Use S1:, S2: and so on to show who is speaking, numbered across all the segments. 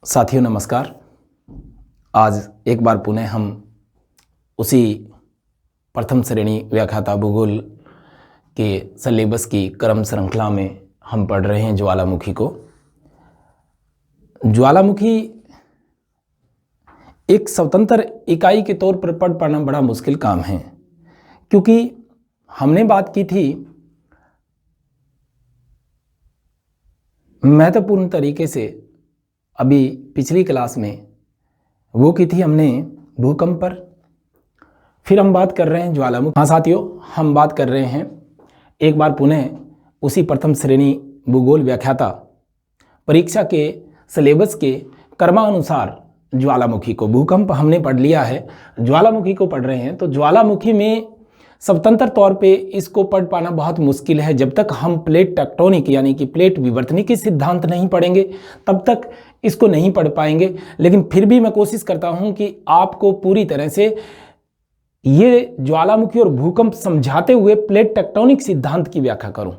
S1: साथियों नमस्कार। आज एक बार पुनः हम उसी प्रथम श्रेणी व्याख्याता भूगोल के सिलेबस की क्रम श्रृंखला में हम पढ़ रहे हैं ज्वालामुखी को। ज्वालामुखी एक स्वतंत्र इकाई के तौर पर पढ़ पाना बड़ा मुश्किल काम है, क्योंकि हमने बात की थी महत्वपूर्ण तरीके से अभी पिछली क्लास में, वो की थी हमने भूकंप पर। फिर हम बात कर रहे हैं ज्वालामुखी। हाँ साथियों, हम बात कर रहे हैं एक बार पुनः उसी प्रथम श्रेणी भूगोल व्याख्याता परीक्षा के सिलेबस के क्रमानुसार ज्वालामुखी को। भूकंप हमने पढ़ लिया है, ज्वालामुखी को पढ़ रहे हैं। तो ज्वालामुखी में स्वतंत्र तौर पे इसको पढ़ पाना बहुत मुश्किल है। जब तक हम प्लेट टेक्टोनिक यानी कि प्लेट विवर्तनिकी सिद्धांत नहीं पढ़ेंगे तब तक इसको नहीं पढ़ पाएंगे। लेकिन फिर भी मैं कोशिश करता हूं कि आपको पूरी तरह से ये ज्वालामुखी और भूकंप समझाते हुए प्लेट टेक्टोनिक सिद्धांत की व्याख्या करूं।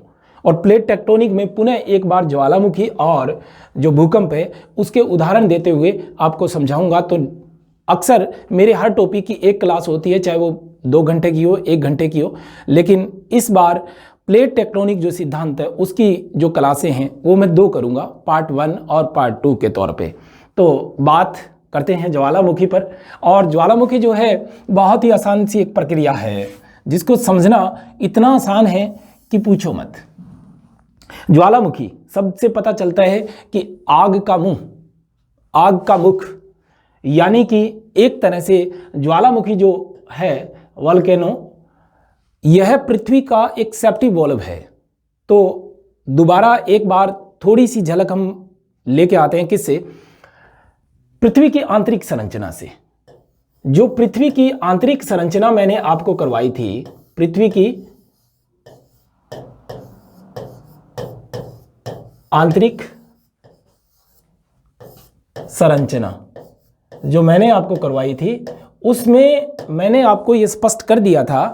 S1: और प्लेट टेक्टोनिक में पुनः एक बार ज्वालामुखी और जो भूकंप है उसके उदाहरण देते हुए आपको समझाऊंगा। तो अक्सर मेरे हर टॉपिक की एक क्लास होती है, चाहे वो 2 घंटे की हो, 1 घंटे की हो, लेकिन इस बार प्लेट टेक्टोनिक जो सिद्धांत है उसकी जो क्लासें हैं वो मैं 2 करूंगा, पार्ट 1 और पार्ट 2 के तौर पे। तो बात करते हैं ज्वालामुखी पर। और ज्वालामुखी जो है बहुत ही आसान सी एक प्रक्रिया है, जिसको समझना इतना आसान है कि पूछो मत। ज्वालामुखी सबसे पता चलता है कि आग का मुंह, आग का मुख, यानी कि एक तरह से ज्वालामुखी जो है वोल्केनो, यह पृथ्वी का एक सेफ्टी वॉल्व है। तो दोबारा एक बार थोड़ी सी झलक हम लेके आते हैं, किससे? पृथ्वी की आंतरिक संरचना से। जो पृथ्वी की आंतरिक संरचना मैंने आपको करवाई थी, पृथ्वी की आंतरिक संरचना जो मैंने आपको करवाई थी, उसमें मैंने आपको ये स्पष्ट कर दिया था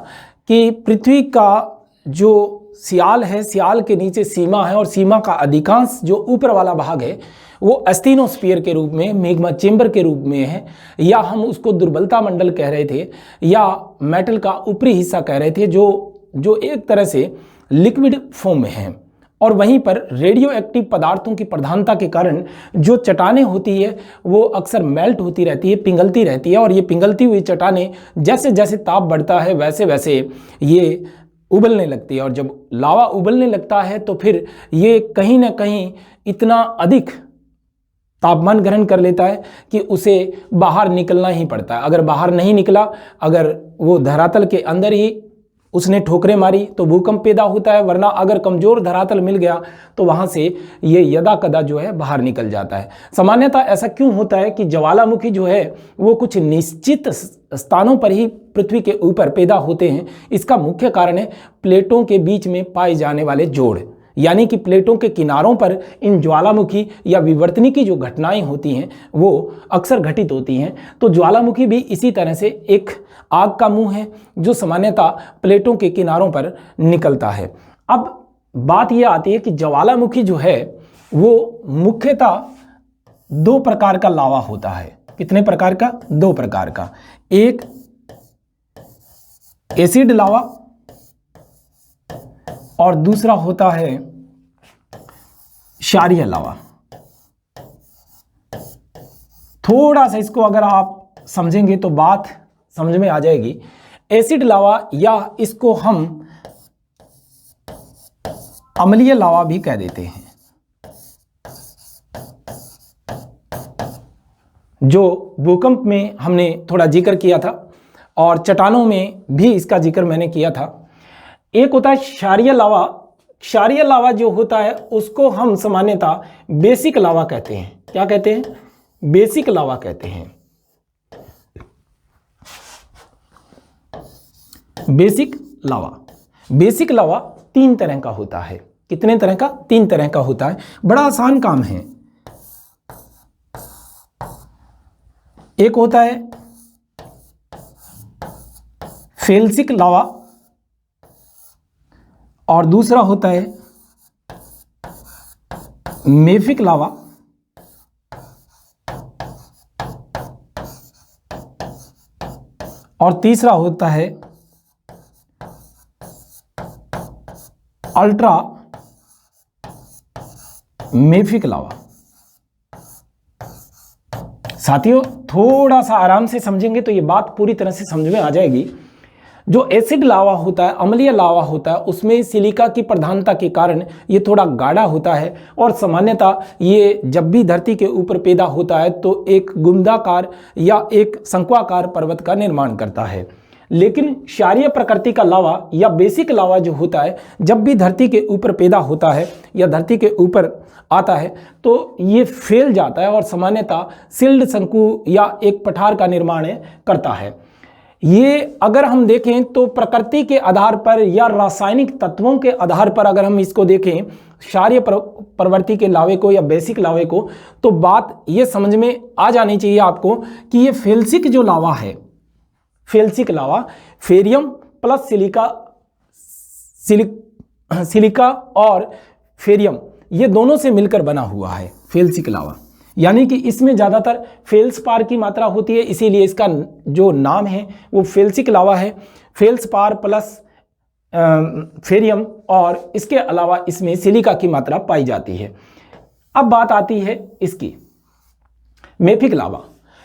S1: कि पृथ्वी का जो सियाल है, सियाल के नीचे सीमा है, और सीमा का अधिकांश जो ऊपर वाला भाग है वो एस्टेनोस्फीयर के रूप में, मैग्मा चेंबर के रूप में है, या हम उसको दुर्बलता मंडल कह रहे थे, या मेटल का ऊपरी हिस्सा कह रहे थे, जो एक तरह से लिक्विड फॉर्म में है। और वहीं पर रेडियो एक्टिव पदार्थों की प्रधानता के कारण जो चट्टानें होती है वो अक्सर मेल्ट होती रहती है, पिघलती रहती है। और ये पिघलती हुई चट्टानें जैसे जैसे ताप बढ़ता है वैसे वैसे ये उबलने लगती है। और जब लावा उबलने लगता है तो फिर ये कहीं ना कहीं इतना अधिक तापमान ग्रहण कर लेता है कि उसे बाहर निकलना ही पड़ता है। अगर बाहर नहीं निकला, अगर वो धरातल के अंदर ही उसने ठोकरें मारी तो भूकंप पैदा होता है, वरना अगर कमजोर धरातल मिल गया तो वहां से ये यदा कदा जो है बाहर निकल जाता है। सामान्यतः ऐसा क्यों होता है कि ज्वालामुखी जो है वो कुछ निश्चित स्थानों पर ही पृथ्वी के ऊपर पैदा होते हैं? इसका मुख्य कारण है प्लेटों के बीच में पाए जाने वाले जोड़, यानी कि प्लेटों के किनारों पर इन ज्वालामुखी या विवर्तनिकी की जो घटनाएं होती हैं वो अक्सर घटित होती हैं। तो ज्वालामुखी भी इसी तरह से एक आग का मुंह है जो सामान्यतः प्लेटों के किनारों पर निकलता है। अब बात यह आती है कि ज्वालामुखी जो है वो मुख्यतः 2 प्रकार का लावा होता है। कितने प्रकार का? 2 प्रकार का। एक एसिड लावा और दूसरा होता है क्षारीय लावा। थोड़ा सा इसको अगर आप समझेंगे तो बात समझ में आ जाएगी। एसिड लावा या इसको हम अम्लीय लावा भी कह देते हैं, जो भूकंप में हमने थोड़ा जिक्र किया था और चट्टानों में भी इसका जिक्र मैंने किया था। एक होता है क्षारीय लावा। क्षारीय लावा जो होता है उसको हम सामान्यतः बेसिक लावा कहते हैं। क्या कहते हैं? बेसिक लावा कहते हैं। बेसिक लावा। बेसिक लावा 3 तरह का होता है। कितने तरह का? 3 तरह का होता है। बड़ा आसान काम है। एक होता है फेल्सिक लावा और दूसरा होता है मेफिक लावा और तीसरा होता है अल्ट्रा मेफिक लावा। साथियों थोड़ा सा आराम से समझेंगे तो ये बात पूरी तरह से समझ में आ जाएगी। जो एसिड लावा होता है, अम्लीय लावा होता है, उसमें सिलिका की प्रधानता के कारण ये थोड़ा गाढ़ा होता है और सामान्यतः ये जब भी धरती के ऊपर पैदा होता है तो एक गुंदाकार या एक शंक्वाकार पर्वत का निर्माण करता है। लेकिन क्षारीय प्रकृति का लावा या बेसिक लावा जो होता है, जब भी धरती के ऊपर पैदा होता है या धरती के ऊपर आता है तो ये फैल जाता है और सामान्यतः सिल्ड शंकु या एक पठार का निर्माण करता है। ये अगर हम देखें तो प्रकृति के आधार पर या रासायनिक तत्वों के आधार पर अगर हम इसको देखें क्षारीय प्रवृत्ति के लावे को या बेसिक लावे को, तो बात ये समझ में आ जानी चाहिए आपको कि ये फेल्सिक जो लावा है, फेल्सिक लावा फेरियम प्लस सिलिका और फेरियम ये दोनों से मिलकर बना हुआ है फेल्सिक लावा। यानी कि इसमें ज़्यादातर फेल्सपार की मात्रा होती है, इसीलिए इसका जो नाम है वो फेल्सिक लावा है। फेल्सपार प्लस फेरियम और इसके अलावा इसमें सिलिका की मात्रा पाई जाती है। अब बात आती है इसकी मेफिक लावा।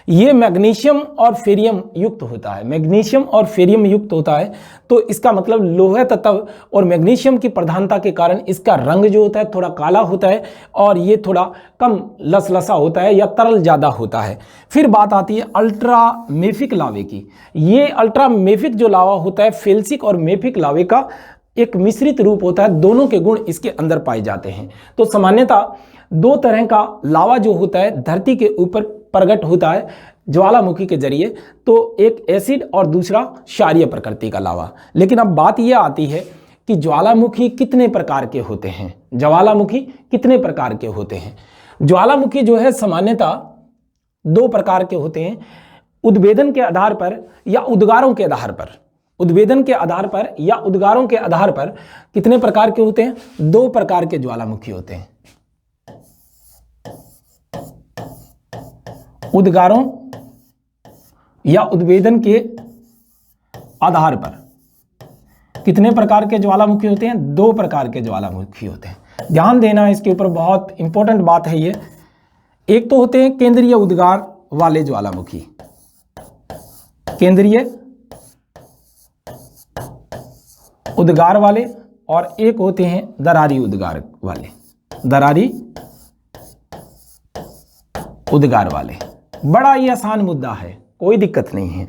S1: ये मैग्नीशियम और फेरियम युक्त होता है, मैग्नीशियम और फेरियम युक्त होता है, तो इसका मतलब लोह तत्व और मैग्नीशियम की प्रधानता के कारण इसका रंग जो होता है थोड़ा काला होता है और ये थोड़ा कम लसलसा होता है या तरल ज़्यादा होता है। फिर बात आती है अल्ट्रा मेफिक लावे की। ये अल्ट्रा मेफिक जो लावा होता है फेल्सिक और मेफिक लावे का एक मिश्रित रूप होता है, दोनों के गुण इसके अंदर पाए जाते हैं। तो सामान्यतः दो तरह का लावा जो होता है धरती के ऊपर प्रकट होता है ज्वालामुखी के जरिए, तो एक एसिड और दूसरा क्षारीय प्रकृति का लावा। लेकिन अब बात यह आती है कि ज्वालामुखी कितने प्रकार के होते हैं, ज्वालामुखी कितने प्रकार के होते हैं। ज्वालामुखी जो है सामान्यतः दो प्रकार के होते हैं, उद्भेदन के आधार पर या उद्गारों के आधार पर। उद्भेदन के आधार पर या उद्गारों के आधार पर कितने प्रकार के होते हैं, दो प्रकार के ज्वालामुखी होते हैं। उद्गारों या उद्भेदन के आधार पर कितने प्रकार के ज्वालामुखी होते हैं, दो प्रकार के ज्वालामुखी होते हैं। ध्यान देना इसके ऊपर, बहुत इंपॉर्टेंट बात है ये। एक तो होते हैं केंद्रीय उद्गार वाले ज्वालामुखी, केंद्रीय उद्गार वाले, और एक होते हैं दरारी उद्गार वाले, दरारी उद्गार वाले। बड़ा ही आसान मुद्दा है, कोई दिक्कत नहीं है।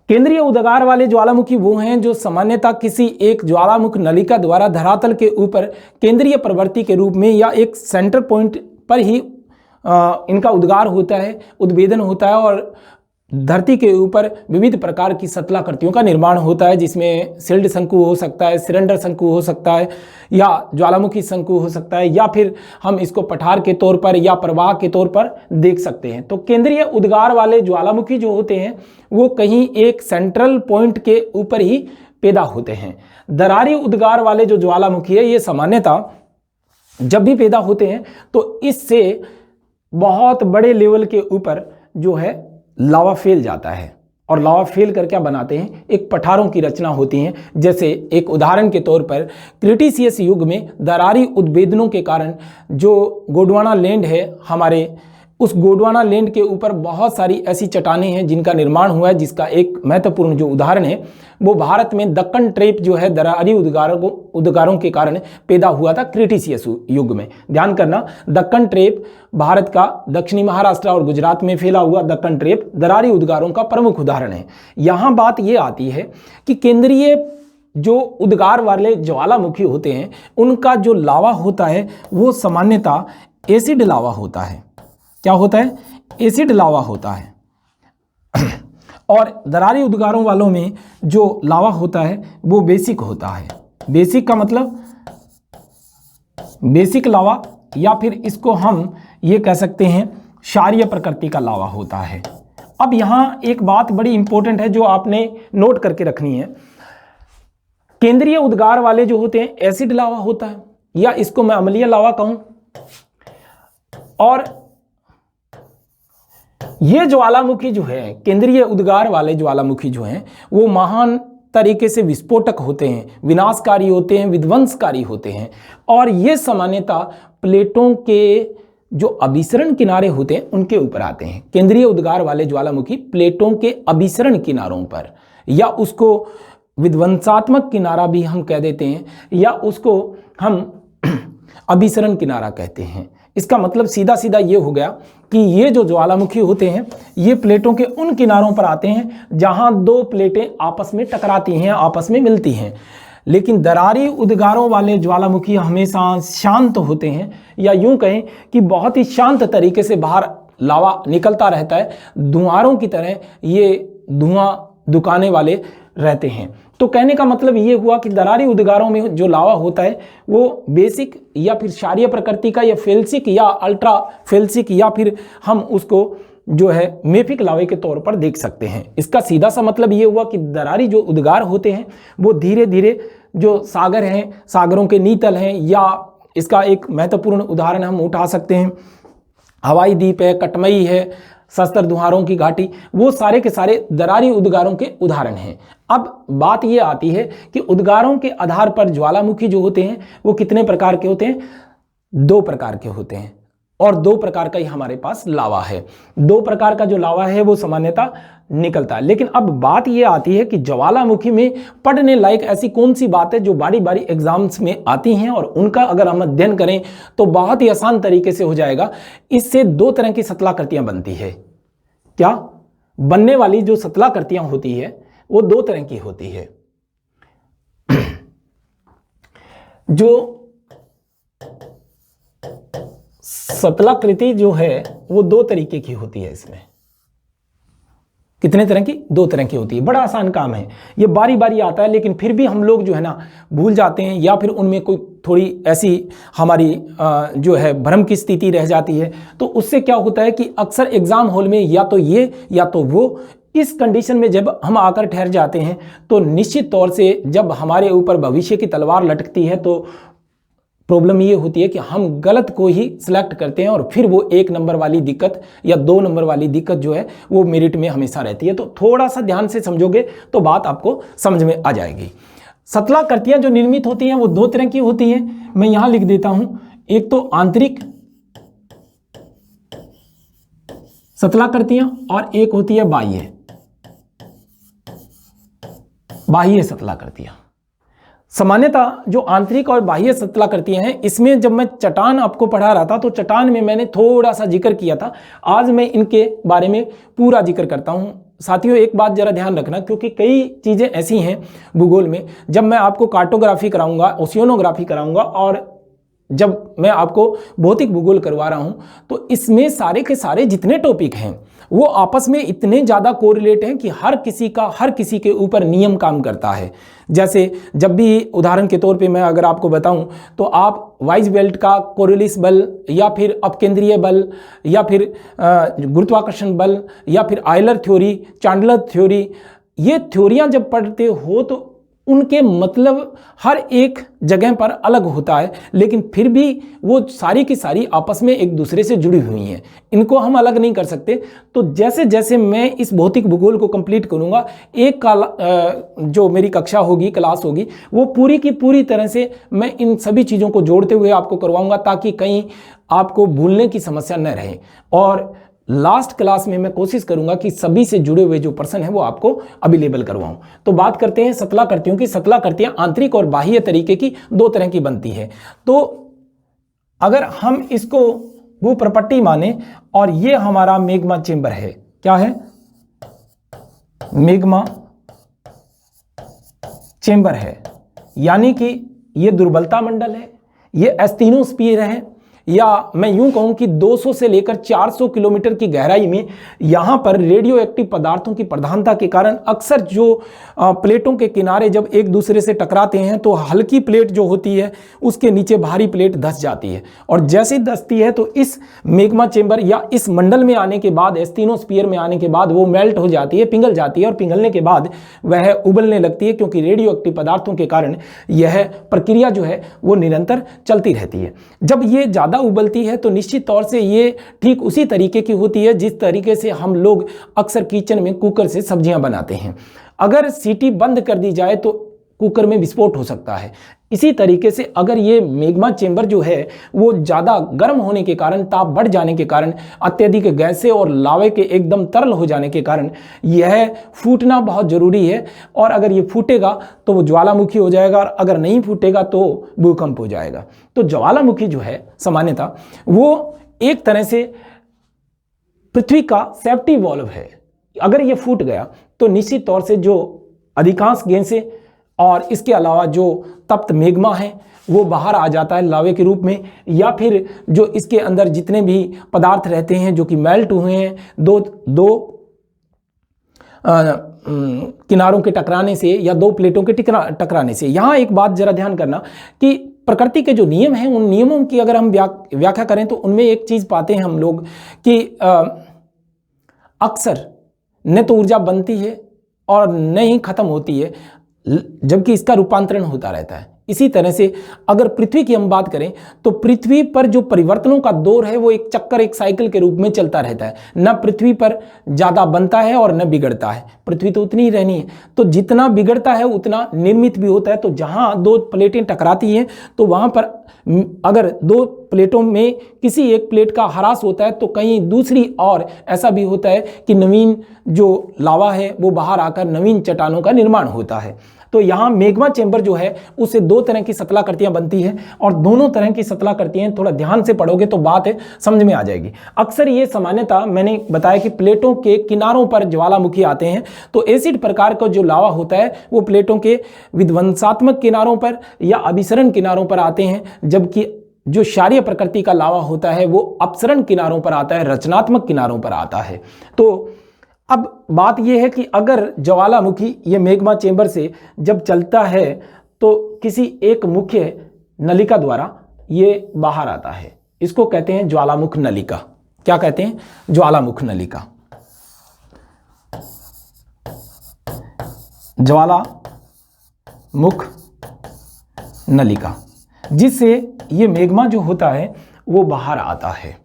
S1: केंद्रीय उद्गार वाले ज्वालामुखी वो हैं जो सामान्यतः किसी एक ज्वालामुख नलिका द्वारा धरातल के ऊपर केंद्रीय प्रवृत्ति के रूप में या एक सेंटर पॉइंट पर ही इनका उद्गार होता है, उद्भेदन होता है और धरती के ऊपर विविध प्रकार की सतलाकृतियों का निर्माण होता है, जिसमें सिल्ड शंकु हो सकता है, सिलेंडर शंकु हो सकता है, या ज्वालामुखी शंकु हो सकता है, या फिर हम इसको पठार के तौर पर या प्रवाह के तौर पर देख सकते हैं। तो केंद्रीय उद्गार वाले ज्वालामुखी जो होते हैं वो कहीं एक सेंट्रल पॉइंट के ऊपर ही पैदा होते हैं। दरारी उद्गार वाले जो ज्वालामुखी है ये सामान्यतः जब भी पैदा होते हैं तो इससे बहुत बड़े लेवल के ऊपर जो है लावा फैल जाता है, और लावा फैल कर क्या बनाते हैं, एक पठारों की रचना होती है। जैसे एक उदाहरण के तौर पर क्रिटिशियस युग में दरारी उद्भेदनों के कारण जो गोंडवाना लैंड है हमारे, उस गोंडवाना लैंड के ऊपर बहुत सारी ऐसी चट्टानें हैं जिनका निर्माण हुआ है, जिसका एक महत्वपूर्ण जो उदाहरण है वो भारत में दक्कन ट्रेप जो है दरारी उद्गारों के कारण पैदा हुआ था क्रिटिशियस युग में। ध्यान करना, दक्कन ट्रेप भारत का दक्षिणी महाराष्ट्र और गुजरात में फैला हुआ दक्कन ट्रेप दरारी उद्गारों का प्रमुख उदाहरण है। यहाँ बात ये आती है कि केंद्रीय जो उद्गार वाले ज्वालामुखी होते हैं उनका जो लावा होता है वो सामान्यतः एसिड लावा होता है। क्या होता है, एसिड लावा होता है। और दरारी उद्गारों वालों में जो लावा होता है वो बेसिक होता है। बेसिक का मतलब बेसिक लावा, या फिर इसको हम ये कह सकते हैं क्षारीय प्रकृति का लावा होता है। अब यहाँ एक बात बड़ी इंपॉर्टेंट है जो आपने नोट करके रखनी है। केंद्रीय उद्गार वाले जो होते हैं एसिड लावा होता है, या इसको मैं अम्लीय लावा कहूं, और ये ज्वालामुखी जो है, केंद्रीय उद्गार वाले ज्वालामुखी जो हैं, वो महान तरीके से विस्फोटक होते हैं, विनाशकारी होते हैं, विध्वंसकारी होते हैं। और ये सामान्यतः प्लेटों के जो अभिसरण किनारे होते हैं उनके ऊपर आते हैं। केंद्रीय उद्गार वाले ज्वालामुखी प्लेटों के अभिसरण किनारों पर, या उसको विध्वंसात्मक किनारा भी हम कह देते हैं, या उसको हम अभिसरण किनारा कहते हैं। इसका मतलब सीधा सीधा ये हो गया कि ये जो ज्वालामुखी होते हैं ये प्लेटों के उन किनारों पर आते हैं जहां दो प्लेटें आपस में टकराती हैं, आपस में मिलती हैं। लेकिन दरारी उद्गारों वाले ज्वालामुखी हमेशा शांत होते हैं, या यूं कहें कि बहुत ही शांत तरीके से बाहर लावा निकलता रहता है, धुआरों की तरह ये धुआं दुकाने वाले रहते हैं। तो कहने का मतलब ये हुआ कि दरारी उद्गारों में जो लावा होता है वो बेसिक या फिर क्षारीय प्रकृति का, या फेल्सिक या अल्ट्रा फेल्सिक, या फिर हम उसको जो है मेफिक लावे के तौर पर देख सकते हैं। इसका सीधा सा मतलब ये हुआ कि दरारी जो उद्गार होते हैं वो धीरे धीरे जो सागर हैं, सागरों के नीतल हैं, या इसका एक महत्वपूर्ण उदाहरण हम उठा सकते हैं हवाई द्वीप है, कटमई है, शस्त्र धुआरों की घाटी, वो सारे के सारे दरारी उद्गारों के उदाहरण हैं। अब बात ये आती है कि उद्गारों के आधार पर ज्वालामुखी जो होते हैं वो कितने प्रकार के होते हैं? 2 प्रकार के होते हैं, और 2 प्रकार का ही हमारे पास लावा है। 2 प्रकार का जो लावा है वो सामान्यतः निकलता है। लेकिन अब बात ये आती है कि ज्वालामुखी में पढ़ने लायक ऐसी कौन सी बात है जो बारी बारी एग्जाम्स में आती हैं, और उनका अगर हम अध्ययन करें तो बहुत ही आसान तरीके से हो जाएगा। इससे 2 तरह की सतलाकृतियां बनती है। क्या बनने वाली जो सतलाकृतियां होती है वो 2 तरह की होती है। जो सतलाकृति जो है वो 2 तरीके की होती है। इसमें कितने तरह की? 2 तरह की होती है। बड़ा आसान काम है, ये बारी बारी आता है, लेकिन फिर भी हम लोग जो है ना भूल जाते हैं, या फिर उनमें कोई थोड़ी ऐसी हमारी जो है भ्रम की स्थिति रह जाती है। तो उससे क्या होता है कि अक्सर एग्जाम हॉल में या तो ये या तो वो, इस कंडीशन में जब हम आकर ठहर जाते हैं तो निश्चित तौर से जब हमारे ऊपर भविष्य की तलवार लटकती है तो प्रॉब्लम ये होती है कि हम गलत को ही सिलेक्ट करते हैं, और फिर वो 1 नंबर वाली दिक्कत या 2 नंबर वाली दिक्कत जो है वो मेरिट में हमेशा रहती है। तो थोड़ा सा ध्यान से समझोगे तो बात आपको समझ में आ जाएगी। सतलाकृतियां जो निर्मित होती हैं वो 2 तरह की होती हैं। मैं यहां लिख देता हूं, एक तो आंतरिक सतलाकृतियां और एक होती है बाह्य सतलाकृतियां। सामान्यतः जो आंतरिक और बाह्य सतलाकृतियां हैं, इसमें जब मैं चट्टान आपको पढ़ा रहा था तो चट्टान में मैंने थोड़ा सा जिक्र किया था। आज मैं इनके बारे में पूरा जिक्र करता हूं। साथियों एक बात जरा ध्यान रखना, क्योंकि कई चीज़ें ऐसी हैं भूगोल में, जब मैं आपको कार्टोग्राफी कराऊंगा, ओशियोनोग्राफी कराऊंगा, और जब मैं आपको भौतिक भूगोल करवा रहा हूं तो इसमें सारे के सारे जितने टॉपिक हैं वो आपस में इतने ज़्यादा कोरिलेट हैं कि हर किसी के ऊपर नियम काम करता है। जैसे जब भी उदाहरण के तौर पे मैं अगर आपको बताऊं तो आप वाइज बेल्ट का कोरिलिस बल, या फिर अपकेंद्रीय बल, या फिर गुरुत्वाकर्षण बल, या फिर आयलर थ्योरी, चांडलर थ्योरी, ये थ्योरियां जब पढ़ते हो तो उनके मतलब हर एक जगह पर अलग होता है, लेकिन फिर भी वो सारी की सारी आपस में एक दूसरे से जुड़ी हुई हैं, इनको हम अलग नहीं कर सकते। तो जैसे जैसे मैं इस भौतिक भूगोल को कंप्लीट करूंगा, जो मेरी कक्षा होगी, क्लास होगी, वो पूरी की पूरी तरह से मैं इन सभी चीज़ों को जोड़ते हुए आपको करवाऊंगा, ताकि कहीं आपको भूलने की समस्या न रहे। और लास्ट क्लास में मैं कोशिश करूंगा कि सभी से जुड़े हुए जो पर्सन है वो आपको अवेलेबल करवाऊं। तो बात करते हैं सतलाकृतियों की। सतलाकृतियां आंतरिक और बाह्य तरीके की 2 तरह की बनती है। तो अगर हम इसको भूप्रपट्टी माने, और ये हमारा मैग्मा चेंबर है, क्या है? मैग्मा चेंबर है, यानी कि ये दुर्बलता मंडल है, ये एस्टेनोस्फीयर है, या मैं यूं कहूं कि 200 से लेकर 400 किलोमीटर की गहराई में यहां पर रेडियो एक्टिव पदार्थों की प्रधानता के कारण अक्सर जो प्लेटों के किनारे जब एक दूसरे से टकराते हैं तो हल्की प्लेट जो होती है उसके नीचे भारी प्लेट धंस जाती है, और जैसे धंसती है तो इस मैग्मा चेंबर या इस मंडल में आने के बाद, एस्टेनोस्फीयर में आने के बाद वो मेल्ट हो जाती है, पिघल जाती है, और पिघलने के बाद वह उबलने लगती है, क्योंकि रेडियो एक्टिव पदार्थों के कारण यह प्रक्रिया जो है वो निरंतर चलती रहती है। जब ये ज़्यादा ज़्यादा उबलती है तो निश्चित तौर से ये ठीक उसी तरीके की होती है जिस तरीके से हम लोग अक्सर किचन में कुकर से सब्जियां बनाते हैं। अगर सीटी बंद कर दी जाए तो कुकर में विस्फोट हो सकता है। इसी तरीके से अगर ये मैग्मा चेंबर जो है वो ज़्यादा गर्म होने के कारण, ताप बढ़ जाने के कारण, अत्यधिक गैसें और लावे के एकदम तरल हो जाने के कारण यह फूटना बहुत ज़रूरी है। और अगर ये फूटेगा तो वो ज्वालामुखी हो जाएगा, और अगर नहीं फूटेगा तो भूकंप हो जाएगा। तो ज्वालामुखी जो है सामान्यतः वो एक तरह से पृथ्वी का सेफ्टी वॉल्व है। अगर ये फूट गया तो निश्चित तौर से जो अधिकांश गैसें और इसके अलावा जो तप्त मैग्मा है वो बाहर आ जाता है लावे के रूप में, या फिर जो इसके अंदर जितने भी पदार्थ रहते हैं जो कि मेल्ट हुए हैं दो किनारों के टकराने से या दो प्लेटों के टकराने से। यहाँ एक बात जरा ध्यान करना कि प्रकृति के जो नियम हैं उन नियमों की अगर हम व्याख्या करें तो उनमें एक चीज़ पाते हैं हम लोग कि अक्सर न तो ऊर्जा बनती है और न ही खत्म होती है, जबकि इसका रूपांतरण होता रहता है। इसी तरह से अगर पृथ्वी की हम बात करें तो पृथ्वी पर जो परिवर्तनों का दौर है वो एक चक्कर, एक साइकिल के रूप में चलता रहता है। न पृथ्वी पर ज़्यादा बनता है और न बिगड़ता है, पृथ्वी तो उतनी ही रहनी है। तो जितना बिगड़ता है उतना निर्मित भी होता है। तो जहाँ दो प्लेटें टकराती हैं तो वहाँ पर अगर दो प्लेटों में किसी एक प्लेट का ह्रास होता है तो कहीं दूसरी और ऐसा भी होता है कि नवीन जो लावा है वो बाहर आकर नवीन चट्टानों का निर्माण होता है। तो यहाँ मैग्मा चेंबर जो है उससे दो तरह की सतलाकृतियाँ बनती हैं, और दोनों तरह की सतलाकृतियाँ थोड़ा ध्यान से पढ़ोगे तो बात है समझ में आ जाएगी। अक्सर ये सामान्यतः मैंने बताया कि प्लेटों के किनारों पर ज्वालामुखी आते हैं। तो एसिड प्रकार का जो लावा होता है वो प्लेटों के विध्वंसात्मक किनारों पर या अभिसरण किनारों पर आते हैं, जबकि जो क्षारीय प्रकृति का लावा होता है वो अपसरण किनारों पर आता है, रचनात्मक किनारों पर आता है। तो अब बात यह है कि अगर ज्वालामुखी ये मैग्मा चेंबर से जब चलता है तो किसी एक मुख्य नलिका द्वारा ये बाहर आता है, इसको कहते हैं ज्वालामुख नलिका। क्या कहते हैं? ज्वालामुख नलिका। ज्वालामुख नलिका, जिससे ये मैग्मा जो होता है वो बाहर आता है।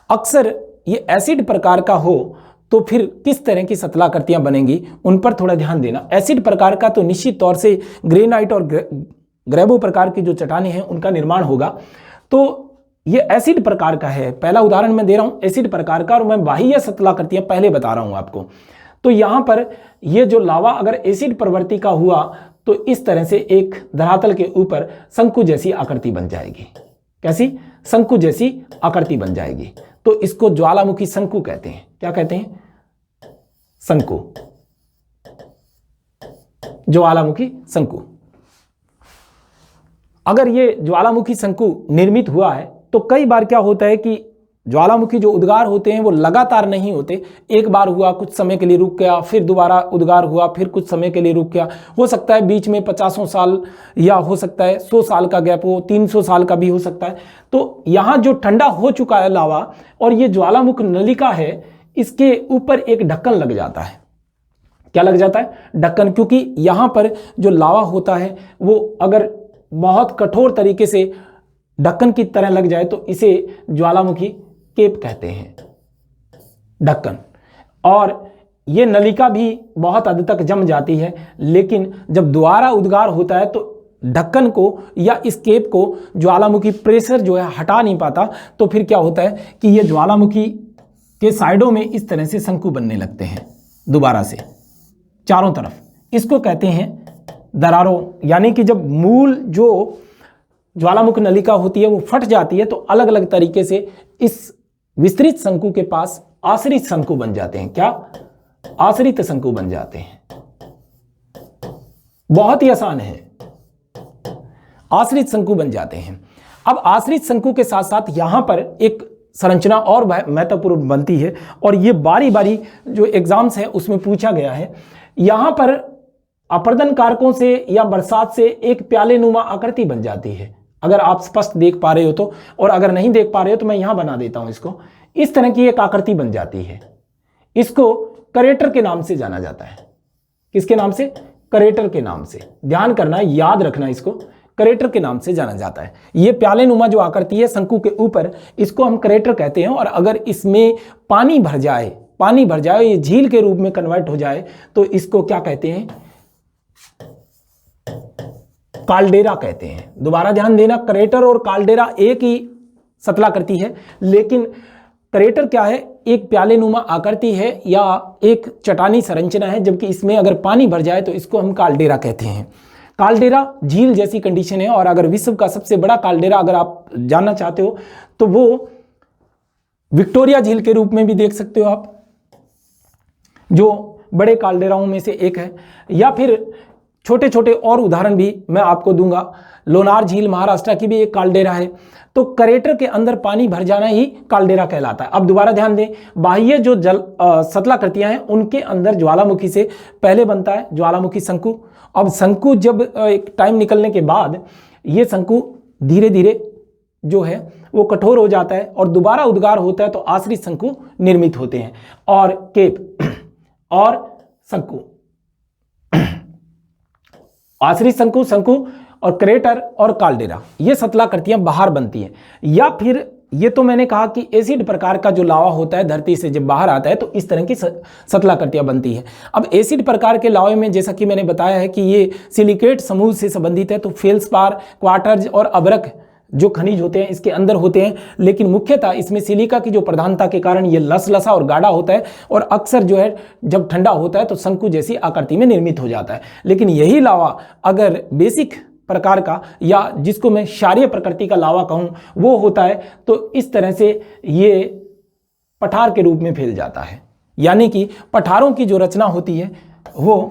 S1: अक्सर ये एसिड प्रकार का हो तो फिर किस तरह की सतलाकृतियां बनेंगी उन पर थोड़ा ध्यान देना। एसिड प्रकार का तो निश्चित तौर से ग्रेनाइट और ग्रेबो प्रकार की जो चट्टानें हैं उनका निर्माण होगा। तो ये एसिड प्रकार का है, पहला उदाहरण मैं दे रहा हूं एसिड प्रकार का, और मैं बाह्य सतलाकृतियां पहले बता रहा हूं आपको। तो यहां पर ये जो लावा अगर एसिड प्रवृत्ति का हुआ तो इस तरह से एक धरातल के ऊपर शंकु जैसी आकृति बन जाएगी। कैसी? शंकु जैसी आकृति बन जाएगी। तो इसको ज्वालामुखी शंकु कहते हैं। क्या कहते हैं? शंकु, ज्वालामुखी शंकु। अगर ये ज्वालामुखी शंकु निर्मित हुआ है तो कई बार क्या होता है कि ज्वालामुखी जो उद्गार होते हैं वो लगातार नहीं होते। एक बार हुआ, कुछ समय के लिए रुक गया, फिर दोबारा उद्गार हुआ, फिर कुछ समय के लिए रुक गया। हो सकता है बीच में 50 साल या हो सकता है 100 साल का गैप हो, 300 साल का भी हो सकता है। तो यहाँ जो ठंडा हो चुका है लावा और ये ज्वालामुख नलिका है, इसके ऊपर एक ढक्कन लग जाता है। क्या लग जाता है? ढक्कन। क्योंकि यहाँ पर जो लावा होता है वो अगर बहुत कठोर तरीके से ढक्कन की तरह लग जाए तो इसे ज्वालामुखी केप कहते हैं, ढक्कन। और ये नलिका भी बहुत हद तक जम जाती है, लेकिन जब दोबारा उद्गार होता है तो ढक्कन को या इस केप को ज्वालामुखी प्रेशर जो है हटा नहीं पाता। तो फिर क्या होता है कि ये ज्वालामुखी के साइडों में इस तरह से शंकु बनने लगते हैं दोबारा से चारों तरफ। इसको कहते हैं दरारों। यानी कि जब मूल जो ज्वालामुख नलिका होती है वो फट जाती है तो अलग अलग तरीके से इस विस्तृत शंकु के पास आश्रित शंकु बन जाते हैं। क्या? आश्रित शंकु बन जाते हैं। बहुत ही आसान है, आश्रित शंकु बन जाते हैं। अब आश्रित शंकु के साथ साथ यहां पर एक संरचना और महत्वपूर्ण बनती है, और ये बारी बारी जो एग्जाम्स है उसमें पूछा गया है। यहां पर अपर्दन कारकों से या बरसात से एक प्याले नुमा आकृति बन जाती है। अगर आप स्पष्ट देख पा रहे हो तो, और अगर नहीं देख पा रहे हो तो मैं यहां बना देता हूं इसको। इस तरह की एक आकृति बन जाती है। इसको करेटर के नाम से जाना जाता है। किसके नाम से? करेटर के नाम से। ध्यान करना, याद रखना इसको, करेटर के नाम से जाना जाता है। ये प्याले नुमा जो आकृति है शंकु के ऊपर, इसको हम करेटर कहते हैं। और अगर इसमें पानी भर जाए, ये झील के रूप में कन्वर्ट हो जाए तो इसको क्या कहते हैं? काल्डेरा कहते हैं। दोबारा ध्यान देना, करेटर और काल्डेरा एक ही सतलाकृति है, लेकिन करेटर क्या है? एक प्याले नुमा आकृति है या एक चट्टानी संरचना है, जबकि इसमें अगर पानी भर जाए तो इसको हम काल्डेरा कहते हैं। काल्डेरा झील जैसी कंडीशन है। और अगर विश्व का सबसे बड़ा काल्डेरा अगर आप जानना चाहते हो तो वो विक्टोरिया झील के रूप में भी देख सकते हो आप, जो बड़े काल्डेराओं में से एक है। या फिर छोटे छोटे और उदाहरण भी मैं आपको दूंगा। लोनार झील महाराष्ट्र की भी एक काल्डेरा है। तो करेटर के अंदर पानी भर जाना ही काल्डेरा कहलाता है। अब दोबारा ध्यान दें, बाह्य जो जल सतलाकृतियां हैं उनके अंदर ज्वालामुखी से पहले बनता है ज्वालामुखी शंकु। अब शंकु जब एक टाइम निकलने के बाद ये शंकु धीरे धीरे जो है वो कठोर हो जाता है और दोबारा उद्गार होता है तो आश्रित शंकु निर्मित होते हैं। और केप और शंकु, आश्रित शंकु, शंकु और करेटर और काल्डेरा, ये सतलाकृतियां बाहर बनती हैं। या फिर ये तो मैंने कहा कि एसिड प्रकार का जो लावा होता है धरती से जब बाहर आता है तो इस तरह की सतलाकृतियां बनती है। अब एसिड प्रकार के लावे में जैसा कि मैंने बताया है कि ये सिलिकेट समूह से संबंधित है, तो फेल्सपार, क्वार्टर्ज और अबरक जो खनिज होते हैं इसके अंदर होते हैं। लेकिन मुख्यतः इसमें सिलिका की जो प्रधानता के कारण ये लसलसा और गाढ़ा होता है और अक्सर जो है जब ठंडा होता है तो शंकु जैसी आकृति में निर्मित हो जाता है। लेकिन यही लावा अगर बेसिक प्रकार का या जिसको मैं क्षारीय प्रकृति का लावा कहूँ वो होता है तो इस तरह से ये पठार के रूप में फैल जाता है। यानी कि पठारों की जो रचना होती है वो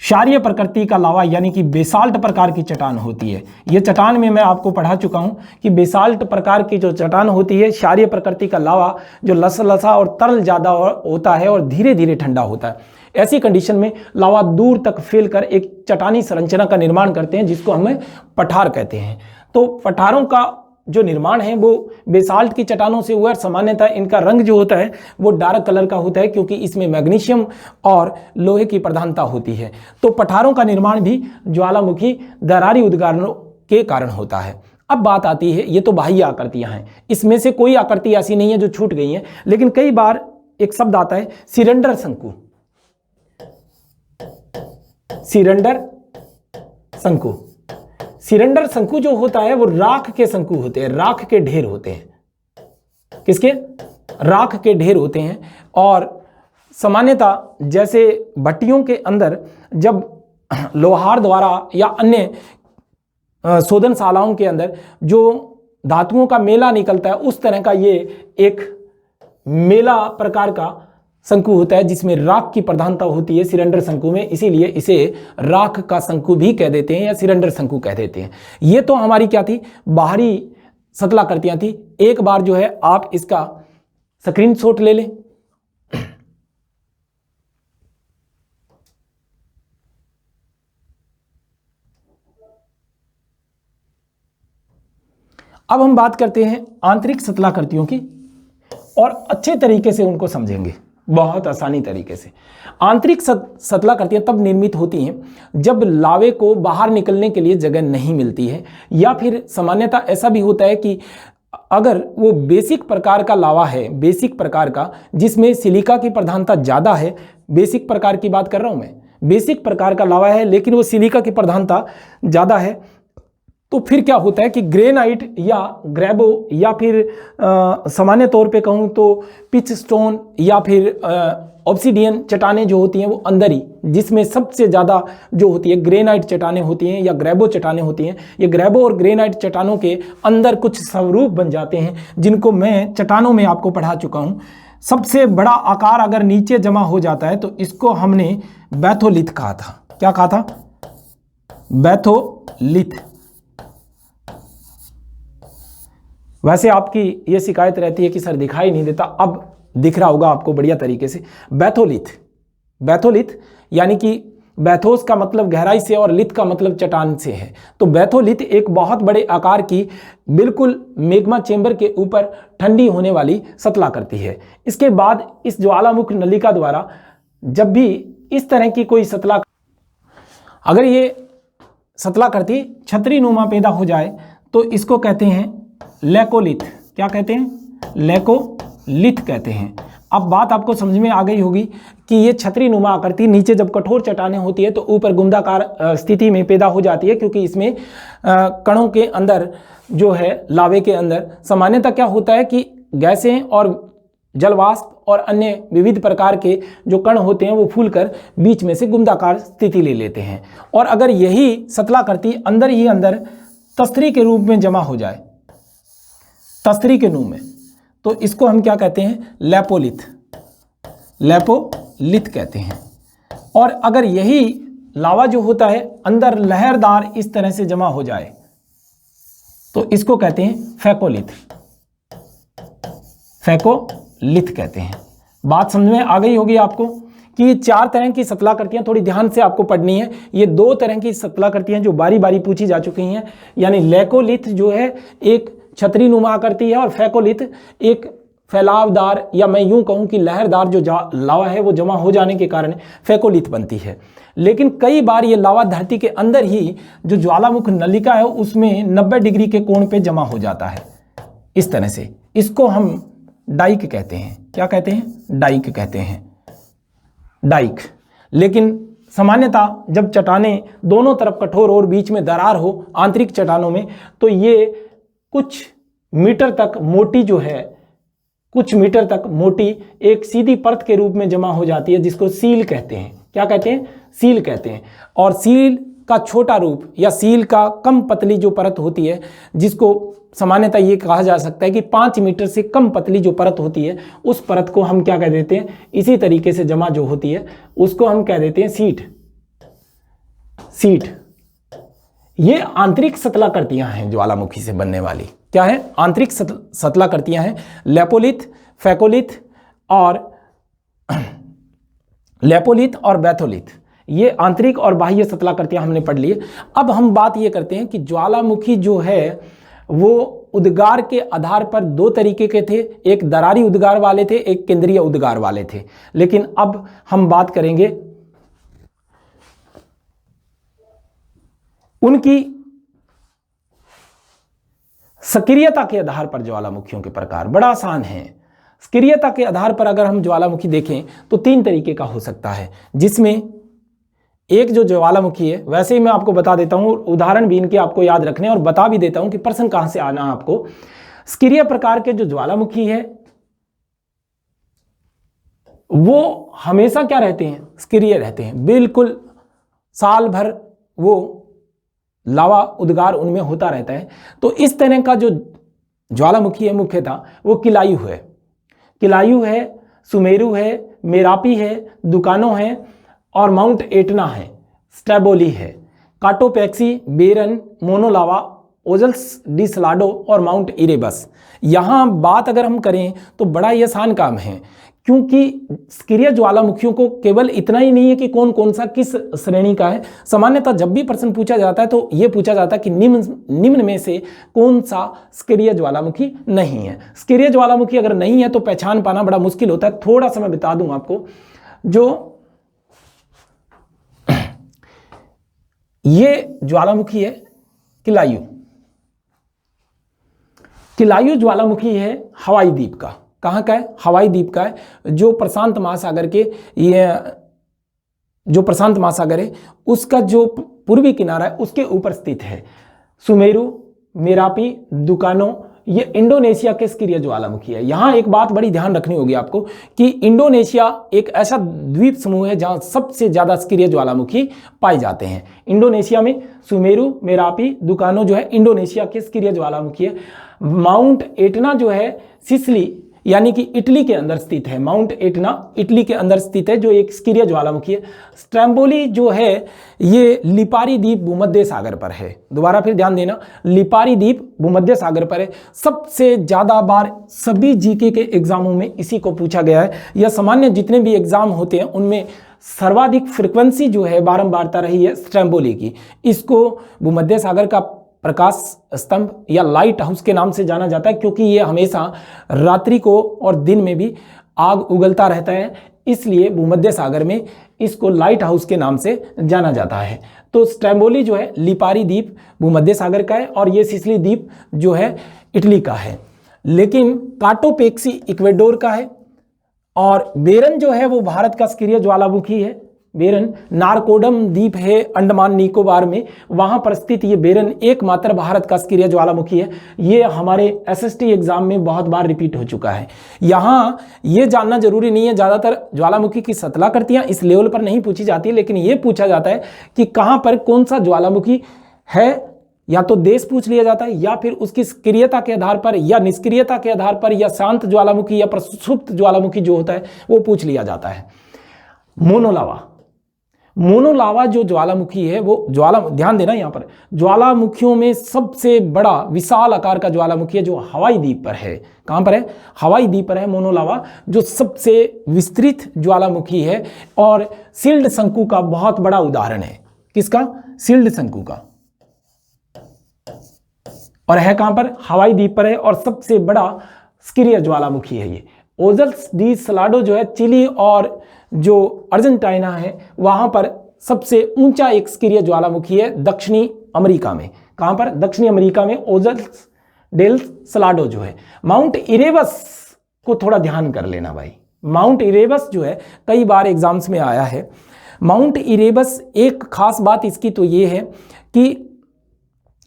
S1: क्षारीय प्रकृति का लावा यानी कि बेसाल्ट प्रकार की चट्टान होती है। ये चट्टान में मैं आपको पढ़ा चुका हूं कि बेसाल्ट प्रकार की जो चट्टान होती है, क्षारीय प्रकृति का लावा जो लसलसा और तरल ज़्यादा होता है और धीरे धीरे ठंडा होता है। ऐसी कंडीशन में लावा दूर तक फैलकर एक चट्टानी संरचना का निर्माण करते हैं जिसको हमें पठार कहते हैं। तो पठारों का जो निर्माण है वो बेसाल्ट की चट्टानों से हुआ है। सामान्यतः इनका रंग जो होता है वो डार्क कलर का होता है क्योंकि इसमें मैग्नीशियम और लोहे की प्रधानता होती है। तो पठारों का निर्माण भी ज्वालामुखी दरारी उद्गारों के कारण होता है। अब बात आती है, ये तो बाह्य आकृतियां हैं, इसमें से कोई आकृति ऐसी नहीं है जो छूट गई है, लेकिन कई बार एक शब्द आता है सिलेंडर शंकु। सिलेंडर शंकु, सिलेंडर शंकु जो होता है वो राख के शंकु होते हैं, राख के ढेर होते हैं। किसके? राख के ढेर होते हैं। और सामान्यतः जैसे भट्टियों के अंदर जब लोहार द्वारा या अन्य शोधनशालाओं के अंदर जो धातुओं का मेला निकलता है उस तरह का ये एक मेला प्रकार का शंकु होता है जिसमें राख की प्रधानता होती है सिलेंडर शंकु में, इसीलिए इसे राख का शंकु भी कह देते हैं या सिलेंडर शंकु कह देते हैं। ये तो हमारी क्या थी, बाहरी सतलाकृतियां थी। एक बार जो है आप इसका स्क्रीनशॉट ले लें। अब हम बात करते हैं आंतरिक सतलाकृतियों की और अच्छे तरीके से उनको समझेंगे, बहुत आसानी तरीके से। आंतरिक सतलाकृतियां तब निर्मित होती हैं जब लावे को बाहर निकलने के लिए जगह नहीं मिलती है, या फिर सामान्यतः ऐसा भी होता है कि अगर वो बेसिक प्रकार का लावा है, बेसिक प्रकार का जिसमें सिलिका की प्रधानता ज़्यादा है, बेसिक प्रकार की बात कर रहा हूँ मैं, बेसिक प्रकार का लावा है लेकिन वो सिलिका की प्रधानता ज़्यादा है, तो फिर क्या होता है कि ग्रेनाइट या ग्रेबो या फिर सामान्य तौर पे कहूँ तो पिच स्टोन या फिर ऑब्सीडियन चट्टानें जो होती हैं वो अंदर ही, जिसमें सबसे ज़्यादा जो होती है ग्रेनाइट चट्टानें होती हैं या ग्रेबो चट्टानें होती हैं। ये ग्रेबो और ग्रेनाइट चट्टानों के अंदर कुछ स्वरूप बन जाते हैं जिनको मैं चट्टानों में आपको पढ़ा चुका हूँ। सबसे बड़ा आकार अगर नीचे जमा हो जाता है तो इसको हमने बैथोलिथ कहा था। क्या कहा था? बैथोलिथ। वैसे आपकी ये शिकायत रहती है कि सर दिखाई नहीं देता, अब दिख रहा होगा आपको बढ़िया तरीके से। बैथोलिथ, बैथोलिथ यानी कि बैथोस का मतलब गहराई से और लिथ का मतलब चट्टान से है। तो बैथोलिथ एक बहुत बड़े आकार की बिल्कुल मैग्मा चेंबर के ऊपर ठंडी होने वाली सतलाकृति है। इसके बाद इस ज्वालामुख नलिका द्वारा जब भी इस तरह की कोई सतला, अगर ये सतलाकृति छतरी नुमा पैदा हो जाए तो इसको कहते हैं लेकोलिथ। क्या कहते हैं? लेकोलिथ कहते हैं। अब बात आपको समझ में आ गई होगी कि ये छतरी नुमा आकृति नीचे जब कठोर चट्टानें होती है तो ऊपर गुंदाकार स्थिति में पैदा हो जाती है, क्योंकि इसमें कणों के अंदर जो है लावे के अंदर सामान्यतः क्या होता है कि गैसें और जलवाष्प और अन्य विविध प्रकार के जो कण होते हैं वो फूलकर बीच में से गुंदाकार स्थिति ले लेते हैं। और अगर यही सतलाकृति अंदर ही अंदर तस्तरी के रूप में जमा हो जाए, तस्तरी के रूप में, तो इसको हम क्या कहते हैं? लेपोलिथ। लेपोलिथ कहते हैं। और अगर यही लावा जो होता है अंदर लहरदार इस तरह से जमा हो जाए तो इसको कहते हैं फेकोलिथ। फेकोलिथ कहते हैं। बात समझ में आ गई होगी आपको कि ये 4 तरह की सतलाकृतियां थोड़ी ध्यान से आपको पढ़नी है। ये 2 तरह की सतलाकृतियां जो बारी बारी पूछी जा चुकी हैं, यानी लेकोलिथ जो है एक छतरी नुमा आकृति है और फेकोलिथ एक फैलावदार या मैं यूं कहूं कि लहरदार जो लावा है वो जमा हो जाने के कारण फेकोलिथ बनती है। लेकिन कई बार ये लावा धरती के अंदर ही जो ज्वालामुख नलिका है उसमें 90 डिग्री के कोण पे जमा हो जाता है इस तरह से। इसको हम डाइक कहते हैं। क्या कहते हैं? डाइक कहते हैं। डाइक। लेकिन सामान्यतः जब चट्टानें दोनों तरफ कठोर और बीच में दरार हो आंतरिक चट्टानों में तो ये कुछ मीटर तक मोटी जो है, कुछ मीटर तक मोटी एक सीधी परत के रूप में जमा हो जाती है जिसको सील कहते हैं। क्या कहते हैं? सील कहते हैं। और सील का छोटा रूप या सील का कम पतली जो परत होती है, जिसको सामान्यतः ये कहा जा सकता है कि 5 मीटर से कम पतली जो परत होती है उस परत को हम क्या कह देते हैं? इसी तरीके से जमा जो होती है उसको हम कह देते हैं सीट। सीट। ये आंतरिक सतलाकृतियां हैं ज्वालामुखी से बनने वाली। क्या है? आंतरिक सतलाकृतियां हैं। लेपोलिथ, फेकोलिथ और लेपोलिथ और बैथोलिथ, ये आंतरिक और बाह्य सतलाकृतियां हमने पढ़ ली है। अब हम बात ये करते हैं कि ज्वालामुखी जो है वो उद्गार के आधार पर 2 तरीके के थे, एक दरारी उद्गार वाले थे, एक केंद्रीय उद्गार वाले थे। लेकिन अब हम बात करेंगे उनकी सक्रियता के आधार पर। ज्वालामुखियों के प्रकार बड़ा आसान है। सक्रियता के आधार पर अगर हम ज्वालामुखी देखें तो 3 तरीके का हो सकता है, जिसमें एक जो ज्वालामुखी है, वैसे ही मैं आपको बता देता हूं, उदाहरण भी इनके आपको याद रखने और बता भी देता हूं कि प्रश्न कहां से आना आपको। सक्रिय प्रकार के जो ज्वालामुखी है वो हमेशा क्या रहते हैं? सक्रिय रहते हैं। बिल्कुल साल भर वो लावा उद्गार उनमें होता रहता है। तो इस तरह का जो ज्वालामुखी है मुख्यतः वो किलायु है। किलायु है, सुमेरु है, मेरापी है, दुकानो है और माउंट एटना है, स्ट्रैबोली है, काटोपैक्सी, बेरन, मोनोलावा, ओजल्स डी सलाडो और माउंट इरेबस। यहाँ बात अगर हम करें तो बड़ा ही आसान काम है, क्योंकि सक्रिय ज्वालामुखियों को केवल इतना ही नहीं है कि कौन कौन सा किस श्रेणी का है। सामान्यतः जब भी प्रश्न पूछा जाता है तो ये पूछा जाता है कि निम्न में से कौन सा सक्रिय ज्वालामुखी नहीं है। सक्रिय ज्वालामुखी अगर नहीं है तो पहचान पाना बड़ा मुश्किल होता है। थोड़ा सा मैं बता दूं आपको, जो ये ज्वालामुखी है किलायु। किलायु ज्वालामुखी है हवाई द्वीप का। कहाँ का है? हवाई द्वीप का है, जो प्रशांत महासागर के, ये जो प्रशांत महासागर है उसका जो पूर्वी किनारा है उसके ऊपर स्थित है। सुमेरु, मेरापी, दुकानो ये इंडोनेशिया के सक्रिय ज्वालामुखी है। यहाँ एक बात बड़ी ध्यान रखनी होगी आपको कि इंडोनेशिया एक ऐसा द्वीप समूह है जहाँ सबसे ज़्यादा सक्रिय ज्वालामुखी पाए जाते हैं। इंडोनेशिया में सुमेरु, मेरापी, दुकानो जो है इंडोनेशिया के सक्रिय ज्वालामुखी है। माउंट एटना जो है सिसिली यानी कि इटली के अंदर स्थित है। माउंट एटना इटली के अंदर स्थित है, जो एक सक्रिय ज्वालामुखी है। स्ट्रैम्बोली जो है ये लिपारी द्वीप भूमध्य सागर पर है। दोबारा फिर ध्यान देना, लिपारी द्वीप भूमध्य सागर पर है। सबसे ज़्यादा बार सभी जीके के एग्जामों में इसी को पूछा गया है, या सामान्य जितने भी एग्जाम होते हैं उनमें सर्वाधिक फ्रिक्वेंसी जो है बारंबारता रही है स्ट्रैम्बोली की। इसको भूमध्य सागर का प्रकाश स्तंभ या लाइट हाउस के नाम से जाना जाता है, क्योंकि ये हमेशा रात्रि को और दिन में भी आग उगलता रहता है, इसलिए भूमध्य सागर में इसको लाइट हाउस के नाम से जाना जाता है। तो स्ट्रैम्बोली जो है लिपारी द्वीप भूमध्य सागर का है और ये सिसिली द्वीप जो है इटली का है। लेकिन काटोपेक्सी इक्वेडोर का है और बेरन जो है वो भारत का सक्रिय ज्वालामुखी है। बेरन नारकोडम द्वीप है अंडमान निकोबार में, वहां पर स्थित ये बेरन एकमात्र भारत का सक्रिय ज्वालामुखी है। ये हमारे एसएसटी एग्जाम में बहुत बार रिपीट हो चुका है। यहाँ ये जानना जरूरी नहीं है, ज़्यादातर ज्वालामुखी की सतलाकृतियाँ इस लेवल पर नहीं पूछी जाती, लेकिन ये पूछा जाता है कि कहाँ पर कौन सा ज्वालामुखी है। या तो देश पूछ लिया जाता है या फिर उसकी सक्रियता के आधार पर या निष्क्रियता के आधार पर या शांत ज्वालामुखी या प्रसुप्त ज्वालामुखी जो होता है वो पूछ लिया जाता है। मोनोलावा, मोनोलावा जो ज्वालामुखी है वो ध्यान देना यहाँ पर, ज्वालामुखियों में सबसे बड़ा विशाल आकार का ज्वालामुखी है जो हवाई द्वीप पर है। कहाँ पर है? हवाई द्वीप पर है मोनोलावा, जो सबसे विस्तृत ज्वालामुखी है और शील्ड शंकु का बहुत बड़ा उदाहरण है। किसका? शील्ड शंकु का। और है कहां पर? हवाई द्वीप पर है और सबसे बड़ा सक्रिय ज्वालामुखी है ये। ओजल्स डी सलाडो जो है चिली और जो अर्जेंटीना है वहां पर सबसे ऊंचा एक सक्रिय ज्वालामुखी है दक्षिणी अमेरिका में। कहां पर? दक्षिणी अमेरिका में ओजल्स डेल सलाडो जो है। माउंट इरेबस को थोड़ा ध्यान कर लेना भाई, माउंट इरेबस जो है कई बार एग्जाम्स में आया है। माउंट इरेबस एक खास बात इसकी तो ये है कि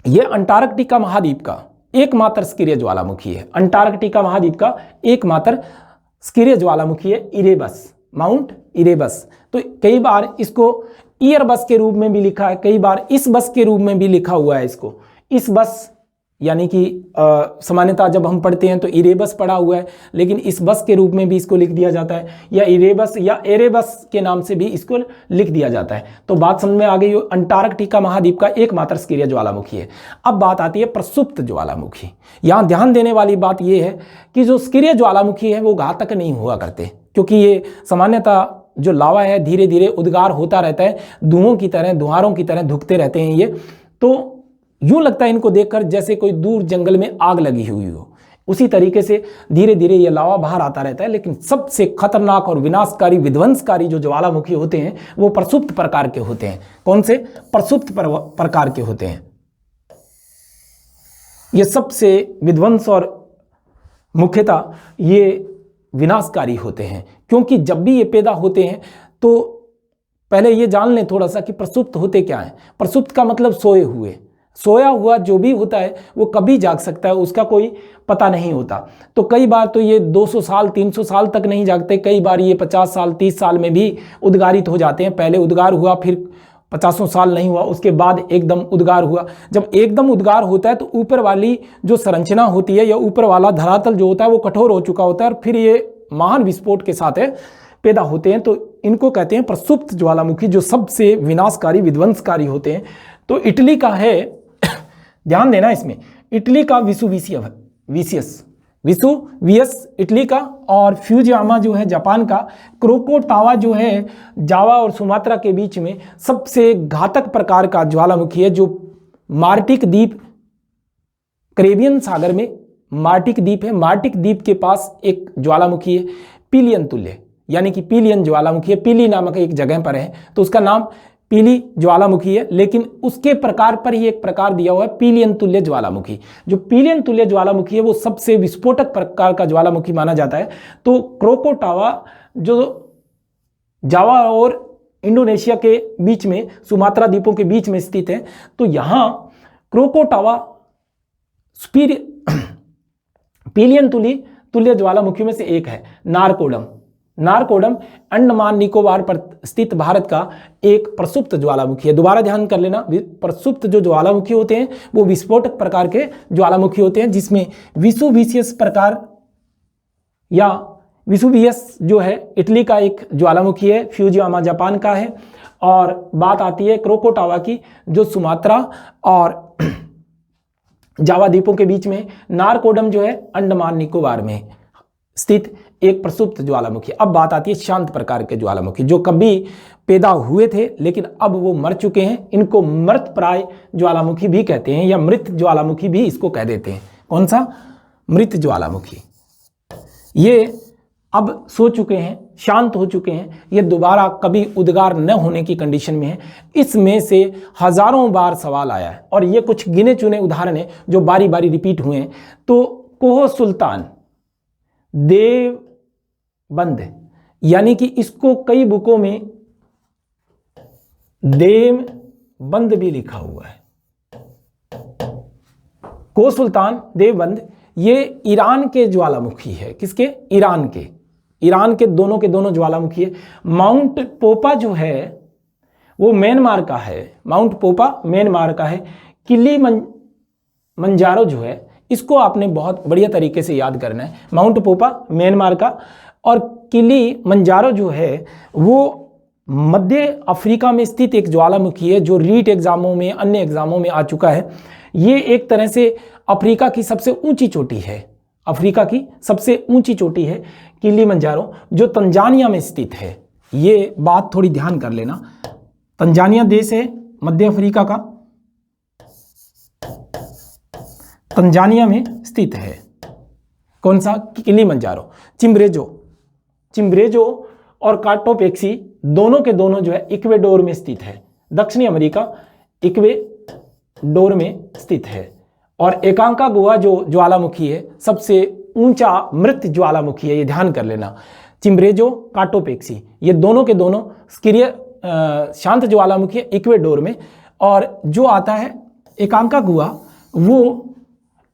S1: यह अंटार्कटिका महाद्वीप का एकमात्र सक्रिय ज्वालामुखी है। अंटार्कटिका महाद्वीप का एकमात्र सक्रिय ज्वालामुखी है इरेबस, माउंट इरेबस। तो कई बार इसको ईयरबस के रूप में भी लिखा है, कई बार इस बस के रूप में भी लिखा हुआ है इसको। इस बस यानी कि सामान्यतः जब हम पढ़ते हैं तो इरेबस पढ़ा हुआ है, लेकिन इस बस के रूप में भी इसको लिख दिया जाता है या इरेबस या एरेबस के नाम से भी इसको लिख दिया जाता है। तो बात समझ में आ गई, अंटार्कटिका महाद्वीप का एकमात्र सक्रिय ज्वालामुखी है। अब बात आती है प्रसुप्त ज्वालामुखी। यहाँ ध्यान देने वाली बात यह है कि जो सक्रिय ज्वालामुखी है वो घातक नहीं हुआ करते, क्योंकि ये सामान्यतः जो लावा है धीरे धीरे उद्गार होता रहता है, धुओं की तरह, धुआरों की तरह धुकते रहते हैं ये। तो यूं लगता है इनको देखकर जैसे कोई दूर जंगल में आग लगी हुई हो, उसी तरीके से धीरे धीरे ये लावा बाहर आता रहता है। लेकिन सबसे खतरनाक और विनाशकारी विध्वंसकारी जो ज्वालामुखी होते हैं वो प्रसुप्त प्रकार के होते हैं। कौन से? प्रसुप्त प्रकार के होते हैं। ये सबसे विध्वंस और मुख्यतः ये विनाशकारी होते हैं, क्योंकि जब भी ये पैदा होते हैं तो पहले ये जान लें थोड़ा सा कि प्रसुप्त होते क्या हैं। प्रसुप्त का मतलब सोए हुए। सोया हुआ जो भी होता है वो कभी जाग सकता है, उसका कोई पता नहीं होता। तो कई बार तो ये 200 साल 300 साल तक नहीं जागते, कई बार ये 50 साल 30 साल में भी उद्गारित हो जाते हैं। पहले उद्गार हुआ, फिर 50 साल नहीं हुआ, उसके बाद एकदम उद्गार हुआ। जब एकदम उद्गार होता है तो ऊपर वाली जो संरचना होती है या ऊपर वाला धरातल जो होता है वो कठोर हो चुका होता है और फिर ये महान विस्फोट के साथ पैदा होते हैं। तो इनको कहते हैं प्रसुप्त ज्वालामुखी, जो सबसे विनाशकारी विध्वंसकारी होते हैं। तो इटली का है, ध्यान देना इसमें, इटली का विसुवियस इटली का, और फ्यूजियामा जो है जापान का, क्रोकोटावा जो है जावा और सुमात्रा के बीच में सबसे घातक प्रकार का ज्वालामुखी है, जो मार्टिक द्वीप, कैरेबियन सागर में मार्टिक द्वीप है। मार्टिक द्वीप के पास एक ज्वालामुखी है पिलियन तुल्य, यानी कि पिलियन ज्वालामुखी है, पिली नामक एक जगह पर है, तो उसका नाम पीली ज्वालामुखी है। लेकिन उसके प्रकार पर ही एक प्रकार दिया हुआ है पिलियन तुल्य ज्वालामुखी। जो पिलियन तुल्य ज्वालामुखी है वो सबसे विस्फोटक प्रकार का ज्वालामुखी माना जाता है। तो क्रोकोटावा जो जावा और इंडोनेशिया के बीच में, सुमात्रा द्वीपों के बीच में स्थित है, तो यहाँ क्रोकोटावा पिलियन तुल्य ज्वालामुखी में से एक है। नारकोडम अंडमान निकोबार पर स्थित भारत का एक प्रसुप्त ज्वालामुखी है। दोबारा ध्यान कर लेना, प्रसुप्त जो ज्वालामुखी होते हैं वो विस्फोटक प्रकार के ज्वालामुखी होते हैं, जिसमें विसुवियस प्रकार या विसुवियस जो है इटली का एक ज्वालामुखी है, फ्यूजियामा जापान का है। और बात आती है क्रोकोटावा की, जो सुमात्रा और जावा द्वीपों के बीच में। नारकोडम जो है अंडमान निकोबार में स्थित एक प्रसुप्त ज्वालामुखी। अब बात आती है शांत प्रकार के ज्वालामुखी, जो कभी पैदा हुए थे लेकिन अब वो मर चुके हैं। इनको मृत प्राय ज्वालामुखी भी कहते हैं या मृत ज्वालामुखी भी इसको कह देते हैं। कौन सा? मृत ज्वालामुखी। ये अब सो चुके हैं शांत हो चुके हैं, ये दोबारा कभी उद्गार न होने की कंडीशन में है। इसमें से हजारों बार सवाल आया है और ये कुछ गिने चुने उदाहरण हैं जो बारी बारी रिपीट हुए हैं। तो कोह सुल्तान देवबंद, यानी कि इसको कई बुकों में देवबंद भी लिखा हुआ है। कोह सुल्तान देवबंद ये ईरान के ज्वालामुखी है। किसके? ईरान के दोनों ज्वालामुखी है। माउंट पोपा जो है वो म्यांमार का है, माउंट पोपा म्यांमार का है। किलीमंजारो जो है इसको आपने बहुत बढ़िया तरीके से याद करना है, माउंट पोपा म्यांमार का, और किलीमंजारो जो है वो मध्य अफ्रीका में स्थित एक ज्वालामुखी है जो रीट एग्जामों में, अन्य एग्जामों में आ चुका है। ये एक तरह से अफ्रीका की सबसे ऊंची चोटी है, अफ्रीका की सबसे ऊंची चोटी है किलीमंजारो, जो तंजानिया में स्थित है। ये बात थोड़ी ध्यान कर लेना। तंजानिया देश है मध्य अफ्रीका का, तंजानिया में स्थित है। कौन सा? किलीमंजारो। चिम्ब्रेजो और काटोपेक्सी दोनों के दोनों जो है इक्वेडोर में स्थित है, दक्षिणी अमेरिका इक्वेडोर में स्थित है। और एकांकागुआ जो ज्वालामुखी है सबसे ऊंचा मृत ज्वालामुखी है, ये ध्यान कर लेना। चिम्ब्रेजो, काटोपेक्सी ये दोनों के दोनों सक्रिय शांत ज्वालामुखी है इक्वेडोर में। और जो आता है एकांकागुआ वो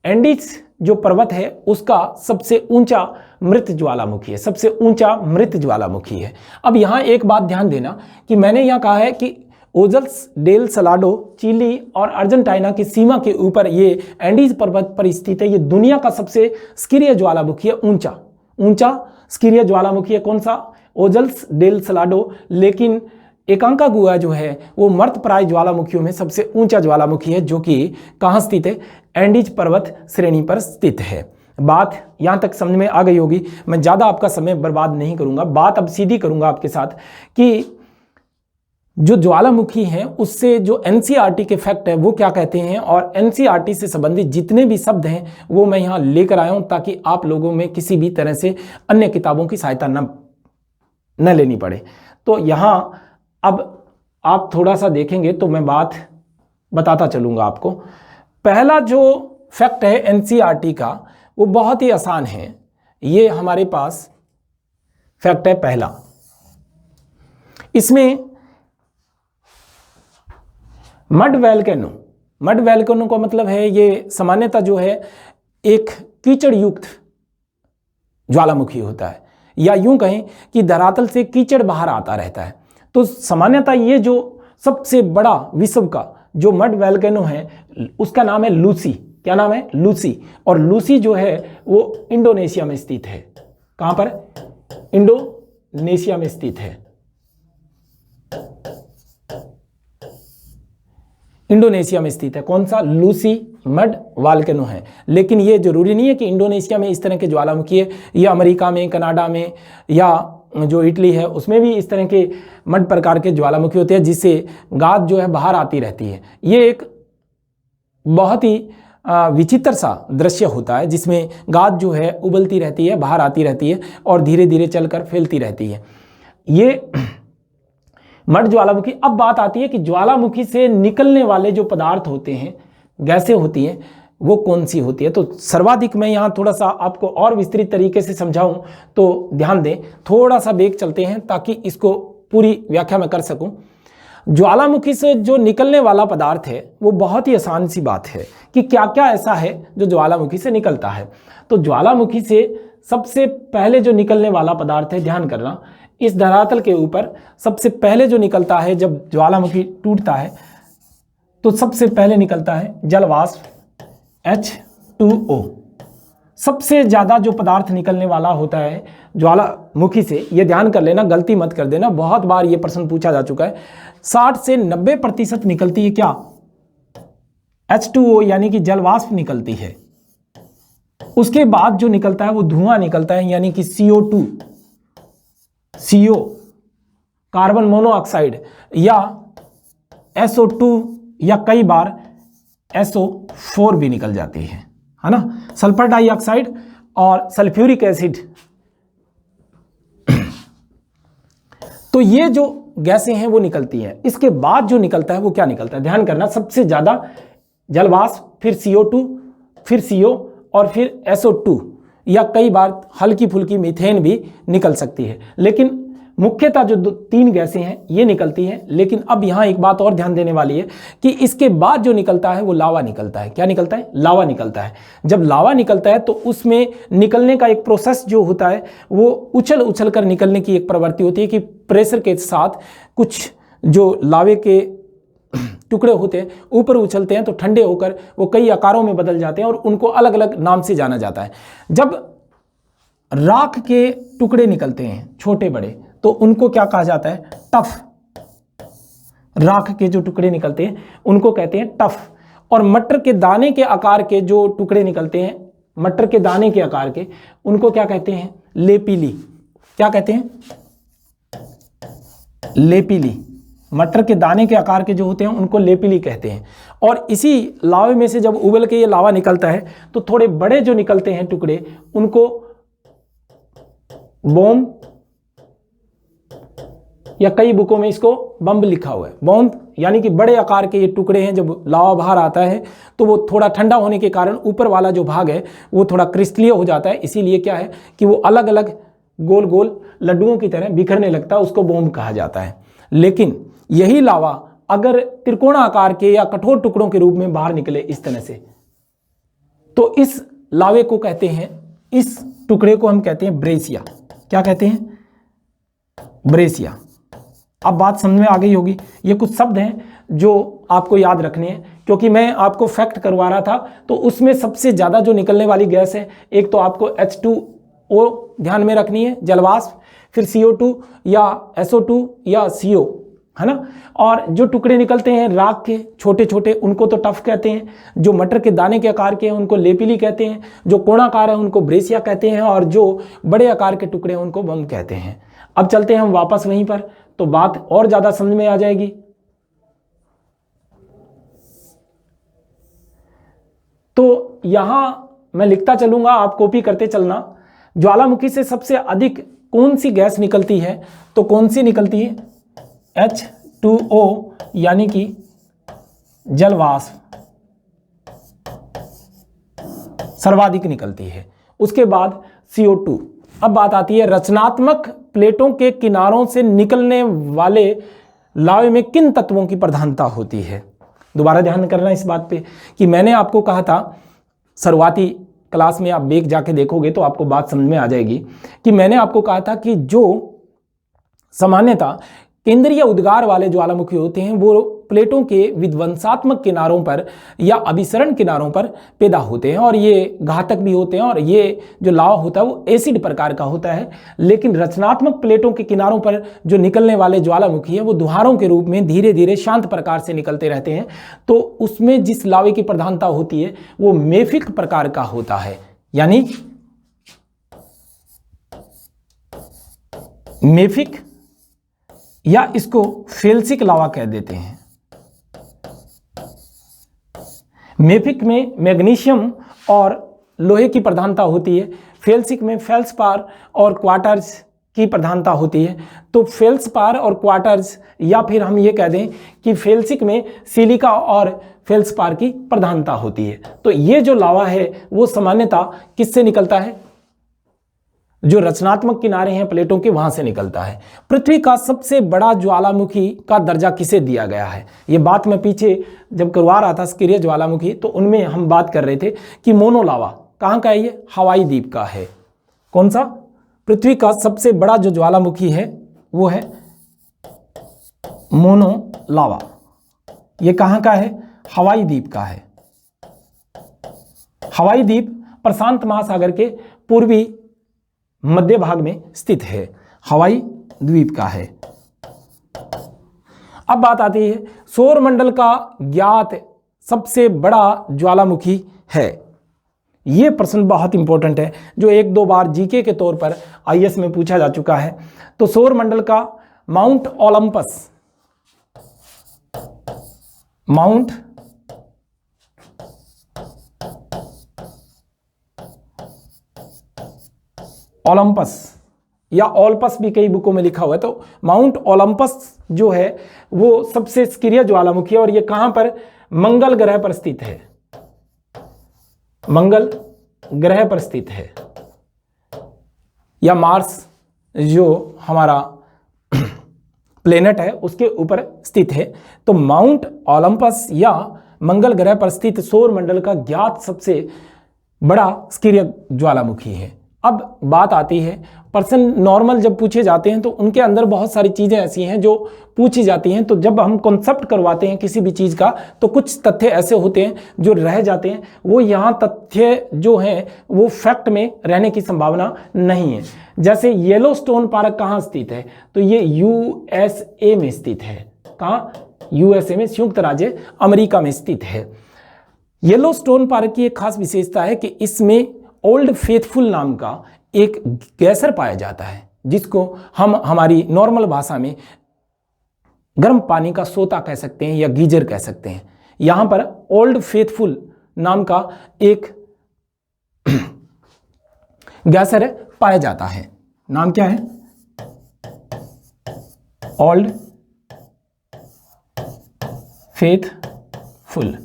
S1: एंडीज जो पर्वत है उसका सबसे ऊंचा मृत ज्वालामुखी है, सबसे ऊंचा मृत ज्वालामुखी है। अब यहाँ एक बात ध्यान देना कि मैंने यहाँ कहा है कि ओजल्स डेल सलाडो चिली और अर्जेंटीना की सीमा के ऊपर ये एंडीज पर्वत पर स्थित है। ये दुनिया का सबसे सक्रिय ज्वालामुखी है, ऊंचा सक्रिय ज्वालामुखी है। कौन सा? ओजल्स डेल सलाडो। लेकिन एकांकागुआ जो है वो मर्तप्राय ज्वालामुखियों में सबसे ऊंचा ज्वालामुखी है, जो कि कहाँ स्थित है? एंडीज पर्वत श्रेणी पर स्थित है। बात यहाँ तक समझ में आ गई होगी। मैं ज़्यादा आपका समय बर्बाद नहीं करूँगा, बात अब सीधी करूँगा आपके साथ कि जो ज्वालामुखी हैं उससे जो एनसीईआरटी के फैक्ट है वो क्या कहते हैं, और एनसीईआरटी से संबंधित जितने भी शब्द हैं वो मैं यहाँ लेकर आया हूँ ताकि आप लोगों में किसी भी तरह से अन्य किताबों की सहायता न लेनी पड़े। तो यहाँ अब आप थोड़ा सा देखेंगे तो मैं बात बताता चलूँगा आपको। पहला जो फैक्ट है एनसीईआरटी का वो बहुत ही आसान है। ये हमारे पास फैक्ट है पहला। इसमें मड वैल्केनो का मतलब है ये सामान्यतः जो है एक कीचड़ युक्त ज्वालामुखी होता है, या यूं कहें कि धरातल से कीचड़ बाहर आता रहता है। तो सामान्यतः ये जो सबसे बड़ा विश्व का जो मड वैल्केनो है उसका नाम है लूसी। क्या नाम है? लूसी। और लूसी जो है वो इंडोनेशिया में स्थित है। कहां पर? इंडोनेशिया में स्थित है, इंडोनेशिया में स्थित है। कौन सा? लूसी मड वॉल्केनो है। लेकिन ये जरूरी नहीं है कि इंडोनेशिया में इस तरह के ज्वालामुखी है, या अमेरिका में, कनाडा में, या जो इटली है उसमें भी इस तरह के मड प्रकार के ज्वालामुखी होते हैं जिससे गाद जो है बाहर आती रहती है। ये एक बहुत ही विचित्र सा दृश्य होता है जिसमें गाद जो है उबलती रहती है, बाहर आती रहती है और धीरे धीरे चलकर फैलती रहती है। ये मड ज्वालामुखी। अब बात आती है कि ज्वालामुखी से निकलने वाले जो पदार्थ होते हैं, गैसें होती हैं, वो कौन सी होती है। तो सर्वाधिक मैं यहाँ थोड़ा सा आपको और विस्तृत तरीके से समझाऊं तो ध्यान दें, थोड़ा सा बेग चलते हैं ताकि इसको पूरी व्याख्या में कर सकूं। ज्वालामुखी से जो निकलने वाला पदार्थ है वो बहुत ही आसान सी बात है कि क्या क्या ऐसा है जो ज्वालामुखी से निकलता है। तो ज्वालामुखी से सबसे पहले जो निकलने वाला पदार्थ है, ध्यान करना, इस धरातल के ऊपर सबसे पहले जो निकलता है जब ज्वालामुखी टूटता है तो सबसे पहले निकलता है जल वाष्प H2O। सबसे ज़्यादा जो पदार्थ निकलने वाला होता है ज्वालामुखी से, ये ध्यान कर लेना, गलती मत कर देना, बहुत बार ये प्रश्न पूछा जा चुका है। 60 से 90% निकलती है क्या? H2O यानी कि जल वाष्प निकलती है। उसके बाद जो निकलता है वो धुआं निकलता है, यानी कि CO2, CO कार्बन मोनोऑक्साइड, या SO2, या कई बार SO4 भी निकल जाती है ना, सल्फर डाइऑक्साइड और सल्फ्यूरिक एसिड ये जो गैसें हैं वो निकलती हैं। इसके बाद जो निकलता है वो क्या निकलता है, ध्यान करना, सबसे ज़्यादा जलवाष्प, फिर CO2, फिर CO और फिर SO2, या कई बार हल्की फुल्की मीथेन भी निकल सकती है, लेकिन मुख्यतः जो 3 गैसें हैं ये निकलती हैं। लेकिन अब यहाँ एक बात और ध्यान देने वाली है कि इसके बाद जो निकलता है वो लावा निकलता है। क्या निकलता है? लावा निकलता है। जब लावा निकलता है तो उसमें निकलने का एक प्रोसेस जो होता है वो उछल कर निकलने की एक प्रवृत्ति होती है कि प्रेशर के साथ कुछ जो लावे के टुकड़े होते हैं ऊपर उछलते हैं तो ठंडे होकर वो कई आकारों में बदल जाते हैं और उनको अलग अलग नाम से जाना जाता है। जब राख के टुकड़े निकलते हैं छोटे बड़े तो उनको क्या कहा जाता है? टफ। राख के जो टुकड़े निकलते हैं उनको कहते हैं टफ। और मटर के दाने के आकार के जो टुकड़े निकलते हैं, मटर के दाने के आकार के, उनको क्या कहते हैं? लेपिली। क्या कहते हैं? लेपिली। मटर के दाने के आकार के जो होते हैं उनको लेपिली कहते हैं। और इसी लावे में से जब उबल के ये लावा निकलता है तो थोड़े बड़े जो निकलते हैं टुकड़े उनको बोम, या कई बुकों में इसको बम्ब लिखा हुआ है, बॉम्ब, यानी कि बड़े आकार के ये टुकड़े हैं। जब लावा बाहर आता है तो वो थोड़ा ठंडा होने के कारण ऊपर वाला जो भाग है वो थोड़ा क्रिस्टलीय हो जाता है, इसीलिए क्या है कि वो अलग अलग गोल गोल लड्डुओं की तरह बिखरने लगता है, उसको बॉम्ब कहा जाता है। लेकिन यही लावा अगर त्रिकोण आकार के या कठोर टुकड़ों के रूप में बाहर निकले इस तरह से, तो इस लावे को कहते हैं, इस टुकड़े को हम कहते हैं ब्रेसिया। क्या कहते हैं? ब्रेसिया। अब बात समझ में आ गई होगी। ये कुछ शब्द हैं जो आपको याद रखने हैं, क्योंकि मैं आपको फैक्ट करवा रहा था तो उसमें सबसे ज़्यादा जो निकलने वाली गैस है, एक तो आपको H2O ध्यान में रखनी है, जलवाष्प, फिर CO2 या SO2 या CO, है ना। और जो टुकड़े निकलते हैं राख के छोटे छोटे उनको तो टफ कहते हैं, जो मटर के दाने के आकार के हैं उनको लेपिली कहते हैं, जो कोणाकार है उनको ब्रेसिया कहते हैं, और जो बड़े आकार के टुकड़े हैं उनको बम कहते हैं। अब चलते हैं हम वापस वहीं पर, तो बात और ज्यादा समझ में आ जाएगी। तो यहां मैं लिखता चलूंगा, आप कॉपी करते चलना। ज्वालामुखी से सबसे अधिक कौन सी गैस निकलती है? तो कौन सी निकलती है? H2O, यानी कि जलवाष्प सर्वाधिक निकलती है। उसके बाद CO2। अब बात आती है रचनात्मक प्लेटों के किनारों से निकलने वाले लावे में किन तत्वों की प्रधानता होती है। दोबारा ध्यान करना इस बात पे कि मैंने आपको कहा था शुरुआती क्लास में, आप बैक जाके देखोगे तो आपको बात समझ में आ जाएगी कि मैंने आपको कहा था कि जो सामान्यतः केंद्रीय उद्गार वाले ज्वालामुखी होते हैं वो प्लेटों के विध्वंसात्मक किनारों पर या अभिसरण किनारों पर पैदा होते हैं, और ये घातक भी होते हैं, और ये जो लावा होता है वो एसिड प्रकार का होता है। लेकिन रचनात्मक प्लेटों के किनारों पर जो निकलने वाले ज्वालामुखी है वो दुहारों के रूप में धीरे धीरे शांत प्रकार से निकलते रहते हैं। तो उसमें जिस लावे की प्रधानता होती है वो मेफिक प्रकार का होता है, यानी मेफिक, या इसको फेल्सिक लावा कह देते हैं। मेफिक में मैग्नीशियम और लोहे की प्रधानता होती है, फेल्सिक में फेल्सपार और क्वार्टर्स की प्रधानता होती है। तो फेल्सपार और क्वार्टर्स, या फिर हम ये कह दें कि फेल्सिक में सिलिका और फेल्सपार की प्रधानता होती है। तो ये जो लावा है वो सामान्यतः किससे निकलता है? जो रचनात्मक किनारे हैं प्लेटों के, वहां से निकलता है। पृथ्वी का सबसे बड़ा ज्वालामुखी का दर्जा किसे दिया गया है? ये बात मैं पीछे जब करवा रहा था सक्रिय ज्वालामुखी तो उनमें हम बात कर रहे थे कि मोनो लावा कहाँ का है? ये हवाई द्वीप का है। कौन सा? पृथ्वी का सबसे बड़ा जो ज्वालामुखी है वो है मोनो लावा। ये कहाँ का है? हवाई द्वीप का है। हवाई द्वीप प्रशांत महासागर के पूर्वी मध्य भाग में स्थित है, हवाई द्वीप का है। अब बात आती है सौरमंडल का ज्ञात सबसे बड़ा ज्वालामुखी है। यह प्रश्न बहुत इंपॉर्टेंट है जो एक दो बार जीके के तौर पर आईएएस में पूछा जा चुका है। तो सौरमंडल का माउंट ओलंपस, माउंट ओलंपस या ओलंपस भी कई बुकों में लिखा हुआ है। तो माउंट ओलंपस जो है वो सबसे सक्रिय ज्वालामुखी है और ये कहां पर, मंगल ग्रह पर स्थित है, मंगल ग्रह पर स्थित है, या मार्स जो हमारा प्लेनेट है उसके ऊपर स्थित है। तो माउंट ओलंपस या मंगल ग्रह पर स्थित सौर मंडल का ज्ञात सबसे बड़ा सक्रिय ज्वालामुखी है। अब बात आती है, पर्सन नॉर्मल जब पूछे जाते हैं तो उनके अंदर बहुत सारी चीज़ें ऐसी हैं जो पूछी जाती हैं। तो जब हम कॉन्सेप्ट करवाते हैं किसी भी चीज़ का तो कुछ तथ्य ऐसे होते हैं जो रह जाते हैं, वो यहाँ तथ्य जो हैं वो फैक्ट में रहने की संभावना नहीं है। जैसे येलोस्टोन पार्क कहाँ स्थित है, तो ये यूएसए में स्थित है। कहाँ, यूएसए में, संयुक्त राज्य अमेरिका में स्थित है। येलोस्टोन पार्क की एक खास विशेषता है कि इसमें ओल्ड फेथफुल नाम का एक गैसर पाया जाता है, जिसको हम हमारी नॉर्मल भाषा में गर्म पानी का सोता कह सकते हैं या गीजर कह सकते हैं। यहां पर ओल्ड फेथफुल नाम का एक गैसर पाया जाता है। नाम क्या है, ओल्ड फेथफुल।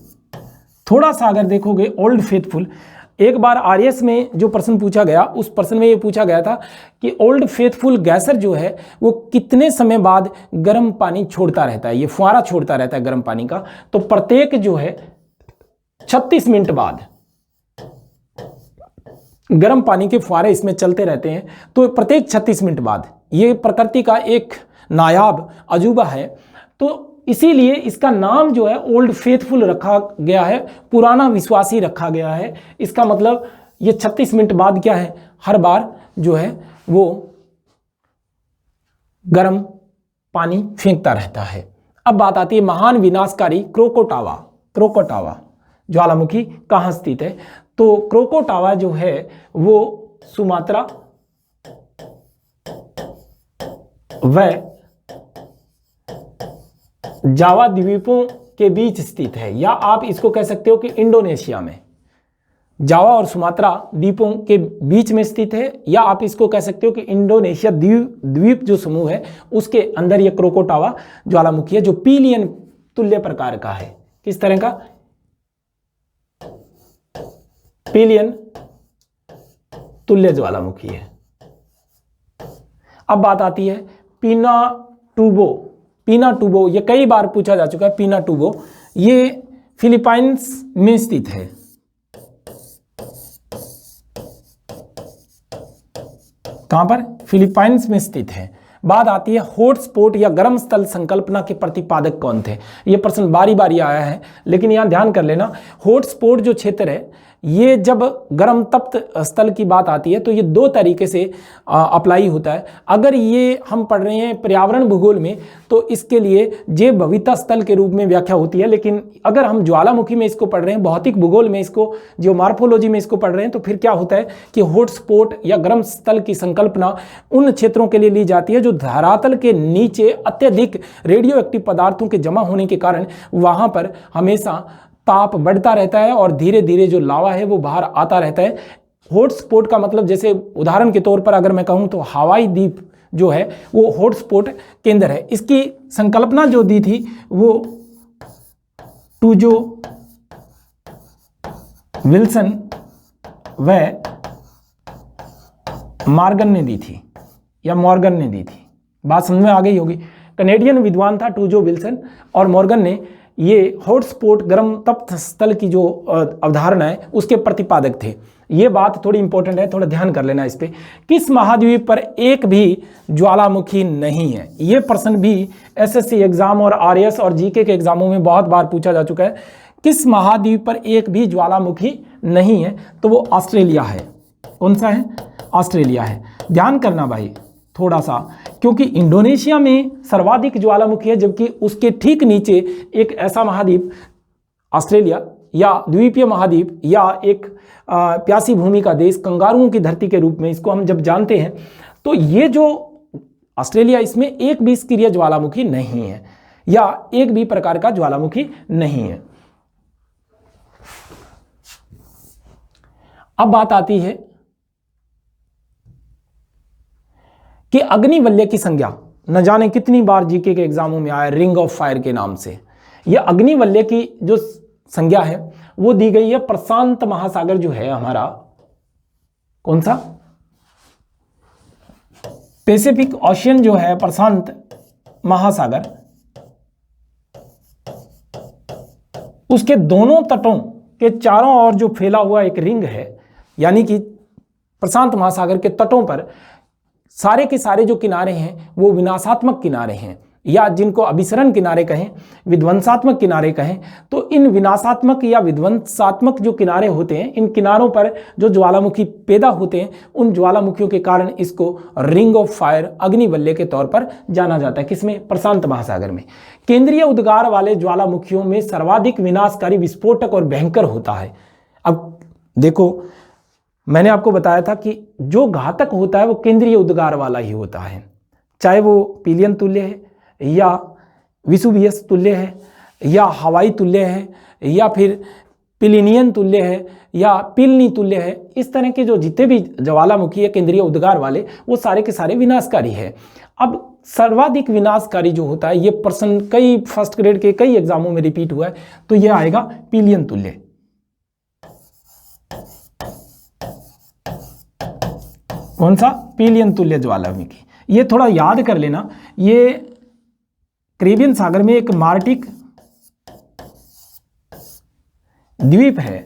S1: थोड़ा सा अगर देखोगे ओल्ड फेथफुल, एक बार आरएस में जो प्रश्न पूछा गया उस प्रश्न में ये पूछा गया था कि ओल्ड फेथफुल गैसर जो है वो कितने समय बाद गर्म पानी छोड़ता रहता है, ये फुहारा छोड़ता रहता है गर्म पानी का। तो प्रत्येक जो है 36 मिनट बाद गर्म पानी के फुहारे इसमें चलते रहते हैं। तो प्रत्येक 36 मिनट बाद, ये प्रकृति का एक नायाब अजूबा है। तो इसीलिए इसका नाम जो है ओल्ड फेथफुल रखा गया है, पुराना विश्वासी रखा गया है। इसका मतलब ये 36 मिनट बाद क्या है, हर बार जो है वो गर्म पानी फेंकता रहता है। अब बात आती है महान विनाशकारी क्रोकोटावा ज्वालामुखी कहाँ स्थित है। तो क्रोकोटावा जो है वो सुमात्रा व जावा द्वीपों के बीच स्थित है, या आप इसको कह सकते हो कि इंडोनेशिया में, जावा और सुमात्रा द्वीपों के बीच में स्थित है, या आप इसको कह सकते हो कि इंडोनेशिया द्वीप जो समूह है उसके अंदर यह क्रोकोटावा ज्वालामुखी है, जो पीलियन तुल्य प्रकार का है। किस तरह का, पीलियन तुल्य ज्वालामुखी है। अब बात आती है पिनाटुबो, ये कई बार पूछा जा चुका है। पिनाटुबो ये फिलीपाइंस में स्थित है। कहां पर, फिलीपाइंस में स्थित है। बात आती है हॉटस्पॉट या गर्म स्थल संकल्पना के प्रतिपादक कौन थे। यह प्रश्न बारी बारी आया है, लेकिन यहां ध्यान कर लेना, हॉटस्पॉट जो क्षेत्र है ये जब गर्म तप्त स्थल की बात आती है तो ये दो तरीके से अप्लाई होता है। अगर ये हम पढ़ रहे हैं पर्यावरण भूगोल में तो इसके लिए जैव भविता स्थल के रूप में व्याख्या होती है, लेकिन अगर हम ज्वालामुखी में इसको पढ़ रहे हैं, भौतिक भूगोल में इसको, जियोमॉर्फोलॉजी में इसको पढ़ रहे हैं, तो फिर क्या होता है कि हॉटस्पॉट या गर्म स्थल की संकल्पना उन क्षेत्रों के लिए ली जाती है जो धरातल के नीचे अत्यधिक रेडियो एक्टिव पदार्थों के जमा होने के कारण वहां पर हमेशा ताप बढ़ता रहता है और धीरे धीरे जो लावा है वो बाहर आता रहता है। हॉटस्पॉट का मतलब, जैसे उदाहरण के तौर पर अगर मैं कहूं तो हवाई द्वीप जो है वो हॉटस्पॉट केंद्र है। इसकी संकल्पना जो दी थी वो टूजो विल्सन व मॉर्गन ने दी थी, या मॉर्गन ने दी थी। बात समझ में आ गई होगी। कनेडियन विद्वान था टूजो विल्सन, और मॉर्गन ने ये हॉटस्पॉट गर्म तप्त स्थल की जो अवधारणा है उसके प्रतिपादक थे। ये बात थोड़ी इंपॉर्टेंट है, थोड़ा ध्यान कर लेना इस पे। किस महाद्वीप पर एक भी ज्वालामुखी नहीं है। ये प्रश्न भी एसएससी एग्जाम और आरएस और जीके के एग्जामों में बहुत बार पूछा जा चुका है। किस महाद्वीप पर एक भी ज्वालामुखी नहीं है, तो वो ऑस्ट्रेलिया है। कौन सा है, ऑस्ट्रेलिया है। ध्यान करना भाई थोड़ा सा, क्योंकि इंडोनेशिया में सर्वाधिक ज्वालामुखी है, जबकि उसके ठीक नीचे एक ऐसा महाद्वीप ऑस्ट्रेलिया या द्वीपीय महाद्वीप या एक प्यासी भूमि का देश, कंगारुओं की धरती के रूप में इसको हम जब जानते हैं, तो ये जो ऑस्ट्रेलिया, इसमें एक भी सक्रिय ज्वालामुखी नहीं है या एक भी प्रकार का ज्वालामुखी नहीं है। अब बात आती है कि अग्निवल्य की संज्ञा न जाने कितनी बार जीके के एग्जामों में आया, रिंग ऑफ फायर के नाम से। यह अग्निवल्य की जो संज्ञा है वो दी गई है प्रशांत महासागर जो है हमारा, कौन सा, पैसिफिक ओशियन जो है, प्रशांत महासागर, उसके दोनों तटों के चारों ओर जो फैला हुआ एक रिंग है, यानी कि प्रशांत महासागर के तटों पर सारे के सारे जो किनारे हैं वो विनाशात्मक किनारे हैं, या जिनको अभिसरण किनारे कहें, विध्वंसात्मक किनारे कहें। तो इन विनाशात्मक या विध्वंसात्मक जो किनारे होते हैं, इन किनारों पर जो ज्वालामुखी पैदा होते हैं, उन ज्वालामुखियों के कारण इसको रिंग ऑफ फायर, अग्निवल्य के तौर पर जाना जाता है। किसमें? प्रशांत महासागर में। केंद्रीय उद्गार वाले ज्वालामुखियों में सर्वाधिक विनाशकारी, विस्फोटक और भयंकर होता है। अब देखो, मैंने आपको बताया था कि जो घातक होता है वो केंद्रीय उद्गार वाला ही होता है, चाहे वो पिलियन तुल्य है या विसुवियस तुल्य है या हवाई तुल्य है या फिर पिलिनियन तुल्य है या पिलनी तुल्य है। इस तरह के जो जितने भी ज्वालामुखी है केंद्रीय उद्गार वाले, वो सारे के सारे विनाशकारी है। अब सर्वाधिक विनाशकारी जो होता है, ये प्रश्न कई फर्स्ट ग्रेड के कई एग्जामों में रिपीट हुआ है, तो ये आएगा पिलियन तुल्य। कौन सा? पिलियन तुल्य ज्वालामुखी। ये थोड़ा याद कर लेना, ये कैरिबियन सागर में एक मार्टिक द्वीप है,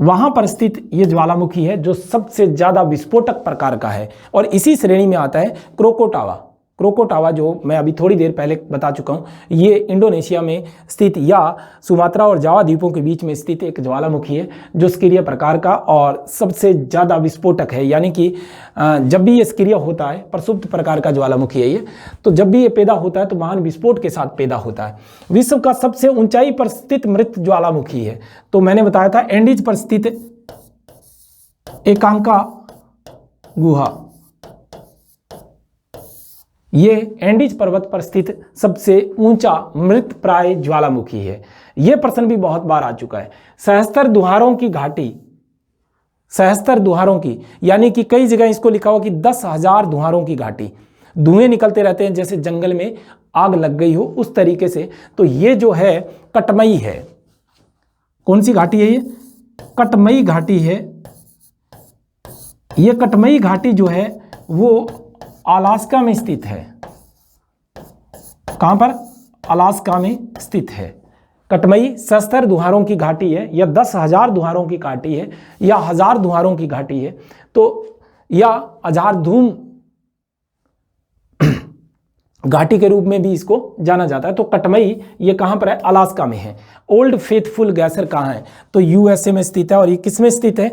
S1: वहां पर स्थित ये ज्वालामुखी है जो सबसे ज्यादा विस्फोटक प्रकार का है। और इसी श्रेणी में आता है क्रोकोटावा। क्रोकोटावा जो मैं अभी थोड़ी देर पहले बता चुका हूँ, ये इंडोनेशिया में स्थित या सुमात्रा और जावा द्वीपों के बीच में स्थित एक ज्वालामुखी है जो स्कीरिय प्रकार का और सबसे ज़्यादा विस्फोटक है। यानी कि जब भी ये स्कीरिय होता है, प्रसुप्त प्रकार का ज्वालामुखी है ये, तो जब भी ये पैदा होता है तो महान विस्फोट के साथ पैदा होता है। विश्व का सबसे ऊंचाई पर स्थित मृत ज्वालामुखी है, तो मैंने बताया था एंडीज पर स्थित एकांका गुहा, ये एंडीज पर्वत पर स्थित सबसे ऊंचा मृत प्राय ज्वालामुखी है। यह प्रश्न भी बहुत बार आ चुका है। सहस्त्र दुहारों की घाटी, सहस्त्र दुहारों की, यानी कि कई जगह इसको लिखा हुआ कि 10,000 दुहारों की घाटी, धुएं निकलते रहते हैं जैसे जंगल में आग लग गई हो उस तरीके से। तो ये जो है कटमई है। कौन सी घाटी है ये? कटमई घाटी है। ये कटमई घाटी जो है वो अलास्का में स्थित है। कहां पर? अलास्का में स्थित है। कटमई सहस्त्र दुहारों की घाटी है, या 10,000 दुहारों की घाटी है, या 1000 दुहारों की घाटी है, तो या हजार धूम घाटी के रूप में भी इसको जाना जाता है। तो कटमई ये कहां पर है? अलास्का में है। ओल्ड फेथफुल ग्लेशियर कहां है? तो यूएसए में स्थित है। और ये किस में स्थित है?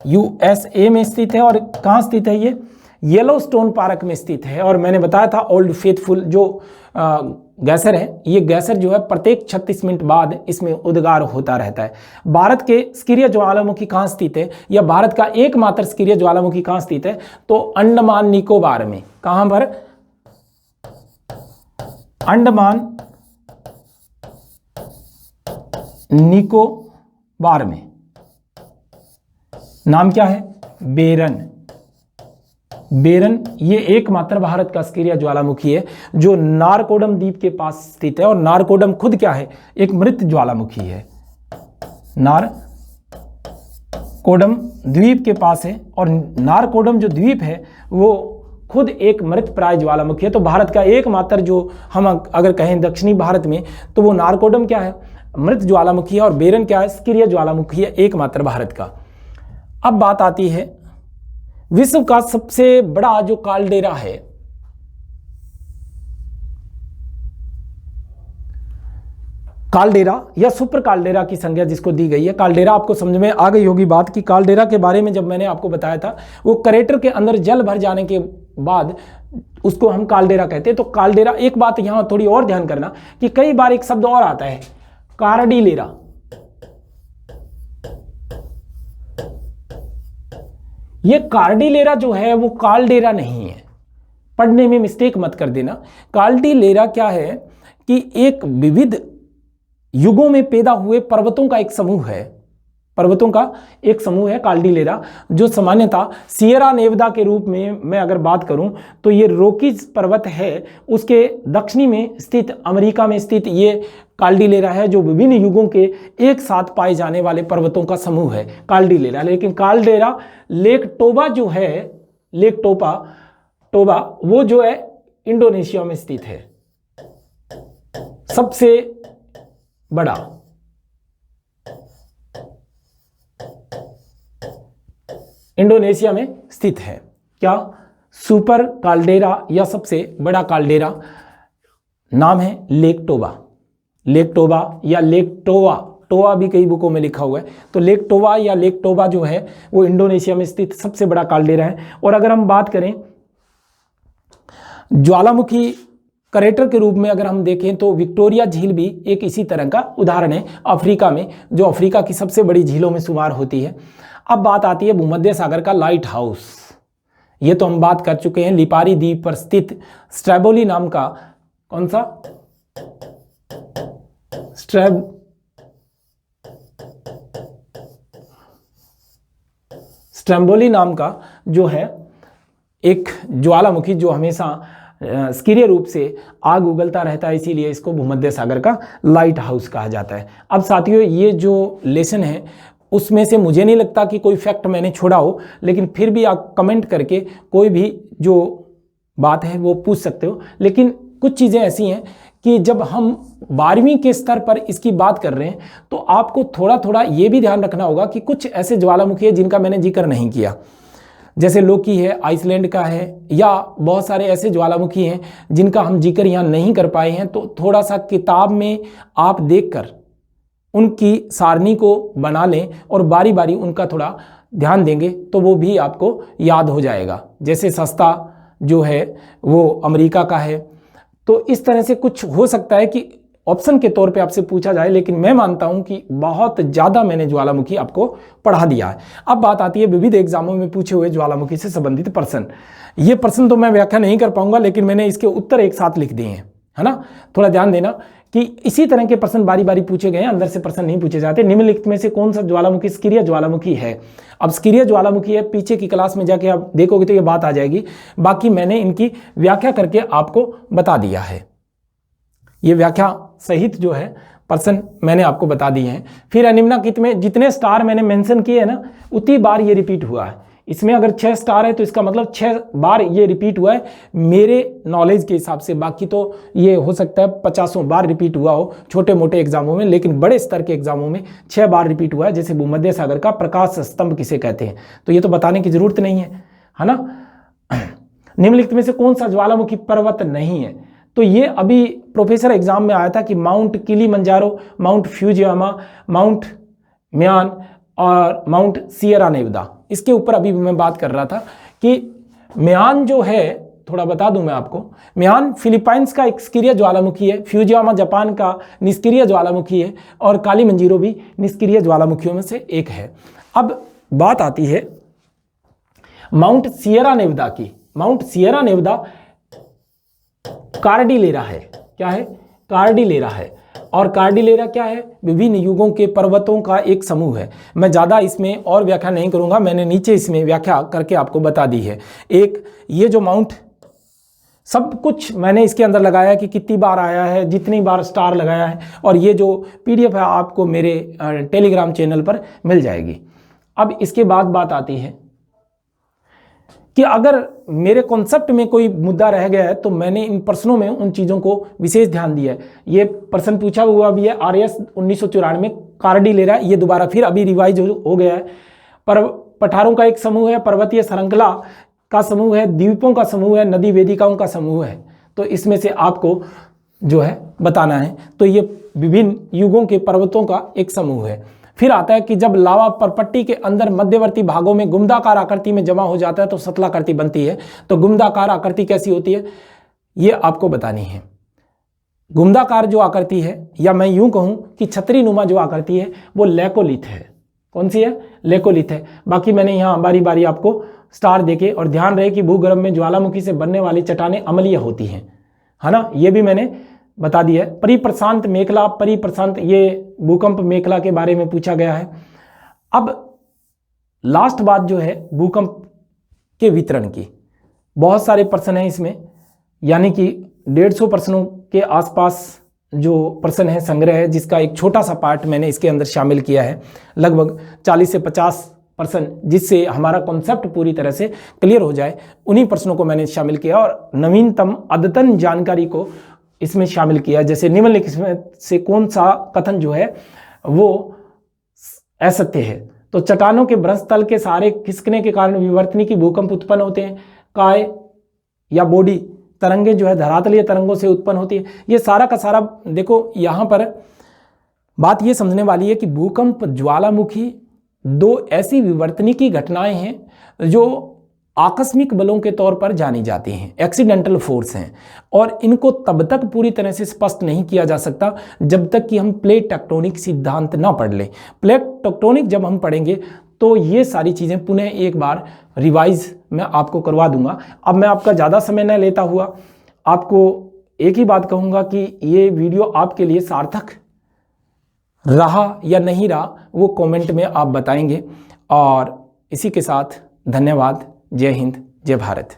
S1: यूएसए में स्थित है। और कहां स्थित है? ये येलोस्टोन पार्क में स्थित है। और मैंने बताया था ओल्ड फेथफुल जो ग्लेशियर है, ये ग्लेशियर जो है प्रत्येक 36 मिनट बाद इसमें उद्गार होता रहता है। भारत के स्कीरिय ज्वालामुखी कहाँ स्थित है, या भारत का एकमात्र स्कीरिय ज्वालामुखी कहाँ स्थित है? तो अंडमान निकोबार में। कहाँ पर? अंडमान निकोबार में। नाम क्या है? बेरन। बेरन ये एकमात्र भारत का स्कीरिय ज्वालामुखी है जो नारकोडम द्वीप के पास स्थित है। और नारकोडम खुद क्या है? एक मृत ज्वालामुखी है। नारकोडम द्वीप के पास है, और नारकोडम जो द्वीप है वो खुद एक मृत प्राय ज्वालामुखी है। तो भारत का एकमात्र जो हम अगर कहें दक्षिणी भारत में, तो वो नारकोडम क्या है? मृत ज्वालामुखी है। और बेरन क्या है? स्कीरिय ज्वालामुखी है, एकमात्र भारत का। अब बात आती है विश्व का सबसे बड़ा जो काल्डेरा है, काल्डेरा या सुपर काल्डेरा की संज्ञा जिसको दी गई है। काल्डेरा आपको समझ में आ गई होगी बात की काल्डेरा के बारे में। जब मैंने आपको बताया था, वो क्रेटर के अंदर जल भर जाने के बाद उसको हम काल्डेरा कहते हैं। तो काल्डेरा, एक बात यहां थोड़ी और ध्यान करना कि कई बार एक शब्द और आता है, कार्डिलेरा। ये कार्डिलेरा जो है वो काल्डेरा नहीं है, पढ़ने में मिस्टेक मत कर देना। कार्डिलेरा क्या है कि एक विविध युगों में पैदा हुए पर्वतों का एक समूह है। पर्वतों का एक समूह है कार्डिलेरा, जो सामान्यतः सियरा नेवदा के रूप में मैं अगर बात करूं तो ये रोकीज पर्वत है, उसके दक्षिणी में स्थित अमेरिका में स्थित ये कार्डिलेरा है, जो विभिन्न युगों के एक साथ पाए जाने वाले पर्वतों का समूह है कार्डिलेरा। लेकिन कार्डिलेरा लेक टोबा जो है, लेक टोबा वो जो है इंडोनेशिया में स्थित है, सबसे बड़ा इंडोनेशिया में स्थित है। क्या? सुपर काल्डेरा या सबसे बड़ा काल्डेरा, नाम है लेक टोबा। लेक टोबा या लेक टोवा, टोवा भी कई बुकों में लिखा हुआ है, तो लेक टोवा या लेक टोबा जो है वो इंडोनेशिया में स्थित सबसे बड़ा काल्डेरा है। और अगर हम बात करें ज्वालामुखी करेटर के रूप में अगर हम देखें तो विक्टोरिया झील भी एक इसी तरह का उदाहरण है अफ्रीका में, जो अफ्रीका की सबसे बड़ी झीलों में शुमार होती है। अब बात आती है भूमध्य सागर का लाइट हाउस। ये तो हम बात कर चुके हैं, लिपारी द्वीप पर स्थित स्ट्रैबोली नाम का, कौन सा? स्ट्रैम्बोली नाम का जो है एक ज्वालामुखी जो हमेशा सक्रिय रूप से आग उगलता रहता है, इसीलिए इसको भूमध्य सागर का लाइट हाउस कहा जाता है। अब साथियों, ये जो लेसन है उसमें से मुझे नहीं लगता कि कोई फैक्ट मैंने छोड़ा हो, लेकिन फिर भी आप कमेंट करके कोई भी जो बात है वो पूछ सकते हो। लेकिन कुछ चीज़ें ऐसी हैं कि जब हम 12वीं के स्तर पर इसकी बात कर रहे हैं तो आपको थोड़ा थोड़ा ये भी ध्यान रखना होगा कि कुछ ऐसे ज्वालामुखी है जिनका मैंने जिक्र नहीं किया, जैसे लोकी है, आइसलैंड का है, या बहुत सारे ऐसे ज्वालामुखी हैं जिनका हम जिक्र यहाँ नहीं कर पाए हैं। तो थोड़ा सा किताब में आप देखकर उनकी सारणी को बना लें और बारी बारी उनका थोड़ा ध्यान देंगे तो वो भी आपको याद हो जाएगा। जैसे सस्ता जो है वो अमेरिका का है, तो इस तरह से कुछ हो सकता है कि ऑप्शन के तौर पे आपसे पूछा जाए, लेकिन मैं मानता हूं कि बहुत ज़्यादा मैंने ज्वालामुखी आपको पढ़ा दिया है। अब बात आती है विविध एग्जामों में पूछे हुए ज्वालामुखी से संबंधित प्रश्न। ये प्रश्न तो मैं व्याख्या नहीं कर पाऊंगा, लेकिन मैंने इसके उत्तर एक साथ लिख दिए हैं, है ना। थोड़ा ध्यान देना कि इसी तरह के प्रश्न बारी बारी पूछे गए हैं, अंदर से प्रश्न नहीं पूछे जाते। निम्नलिखित में से कौन सा ज्वालामुखी सक्रिय ज्वालामुखी है? अब सक्रिय ज्वालामुखी है, पीछे की क्लास में जाके आप देखोगे तो ये बात आ जाएगी। बाकी मैंने इनकी व्याख्या करके आपको बता दिया है, ये व्याख्या सहित जो है प्रश्न मैंने आपको बता दिए हैं। फिर निम्नलिखित में जितने स्टार मैंने मेंशन किए हैं ना, उतनी बार ये रिपीट हुआ है। इसमें अगर 6 स्टार है तो इसका मतलब 6 बार ये रिपीट हुआ है मेरे नॉलेज के हिसाब से। बाकी तो ये हो सकता है 50 बार रिपीट हुआ हो छोटे मोटे एग्जामों में, लेकिन बड़े स्तर के एग्जामों में 6 बार रिपीट हुआ है। जैसे भूमध्य सागर का प्रकाश स्तंभ किसे कहते हैं, तो ये तो बताने की जरूरत नहीं है ना। निम्नलिखित में से कौन सा ज्वालामुखी पर्वत नहीं है? तो ये अभी प्रोफेसर एग्जाम में आया था कि mount Kilimanjaro, mount Fujiyama, mount म्यान और माउंट सियरा नेवदा। इसके ऊपर अभी मैं बात कर रहा था कि म्यान जो है, थोड़ा बता दूं मैं आपको, म्यान फिलीपाइंस का एक सक्रिय ज्वालामुखी है, फ्यूजियामा जापान का निष्क्रिय ज्वालामुखी है, और किलिमंजारो भी निष्क्रिय ज्वालामुखियों में से एक है। अब बात आती है माउंट सियरा नेवदा की। माउंट सियरा नेवदा कार्डिलेरा है। क्या है? कार्डिलेरा है। और कार्डिलेरा क्या है? विभिन्न युगों के पर्वतों का एक समूह है। मैं ज़्यादा इसमें और व्याख्या नहीं करूंगा, मैंने नीचे इसमें व्याख्या करके आपको बता दी है। एक ये जो माउंट, सब कुछ मैंने इसके अंदर लगाया कि कितनी बार आया है, जितनी बार स्टार लगाया है, और ये जो PDF है आपको मेरे टेलीग्राम चैनल पर मिल जाएगी। अब इसके बाद बात आती है कि अगर मेरे कॉन्सेप्ट में कोई मुद्दा रह गया है तो मैंने इन प्रश्नों में उन चीज़ों को विशेष ध्यान दिया है। ये प्रश्न पूछा हुआ भी है RS 1994 में, कार्डिलेरा, ये दोबारा फिर अभी रिवाइज हो गया है। पठारों का एक समूह है, पर्वतीय श्रृंखला का समूह है, द्वीपों का समूह है, नदी वेदिकाओं का समूह है। तो इसमें से आपको जो है बताना है। तो ये विभिन्न युगों के पर्वतों का एक समूह है। फिर आता है कि जब लावा परपट्टी के अंदर मध्यवर्ती भागों में गुम्बदाकार आकृति में जमा हो जाता है तो सतलाकृति बनती है। तो गुम्बदाकार आकृति कैसी होती है ये आपको बतानी है। गुम्बदाकार जो आकृति है, या मैं यूं कहूं कि छतरी नुमा जो आकृति है, वो लेकोलिथ है। कौन सी है? लेकोलिथ है। बाकी मैंने यहाँ बारी बारी आपको स्टार देके, और ध्यान रहे कि भूगर्भ में ज्वालामुखी से बनने वाली चट्टानें अम्लीय होती हैं, है ना, ये भी मैंने बता दिया है। परिप्रशांत मेखला, परिप्रशांत ये भूकंप मेखला के बारे में पूछा गया है। अब लास्ट बात जो है भूकंप के वितरण की, बहुत सारे प्रश्न हैं इसमें, यानी कि 150 प्रश्नों के आसपास जो प्रश्न है संग्रह है, जिसका एक छोटा सा पार्ट मैंने इसके अंदर शामिल किया है, लगभग 40 से 50 प्रश्न, जिससे हमारा कॉन्सेप्ट पूरी तरह से क्लियर हो जाए। उन्हीं प्रश्नों को मैंने शामिल किया और नवीनतम अद्यतन जानकारी को इसमें शामिल किया। जैसे निम्नलिखित में से कौन सा कथन जो है वो असत्य है? तो चट्टानों के भ्रंश तल के सहारे खिसकने के कारण विवर्तनिकी भूकंप उत्पन्न होते हैं। काय या बॉडी तरंगे जो है धरातलीय तरंगों से उत्पन्न होती है। ये सारा का सारा देखो, यहाँ पर बात ये समझने वाली है कि भूकंप ज्वालामुखी दो ऐसी विवर्तनिकी घटनाएं हैं जो आकस्मिक बलों के तौर पर जानी जाती हैं, एक्सीडेंटल फोर्स हैं, और इनको तब तक पूरी तरह से स्पष्ट नहीं किया जा सकता जब तक कि हम प्लेट टेक्टोनिक सिद्धांत ना पढ़ लें। प्लेट टेक्टोनिक जब हम पढ़ेंगे तो ये सारी चीज़ें पुनः एक बार रिवाइज मैं आपको करवा दूंगा। अब मैं आपका ज़्यादा समय न लेता हुआ आपको एक ही बात कहूँगा कि ये वीडियो आपके लिए सार्थक रहा या नहीं रहा वो कमेंट में आप बताएंगे। और इसी के साथ धन्यवाद। जय हिंद, जय भारत।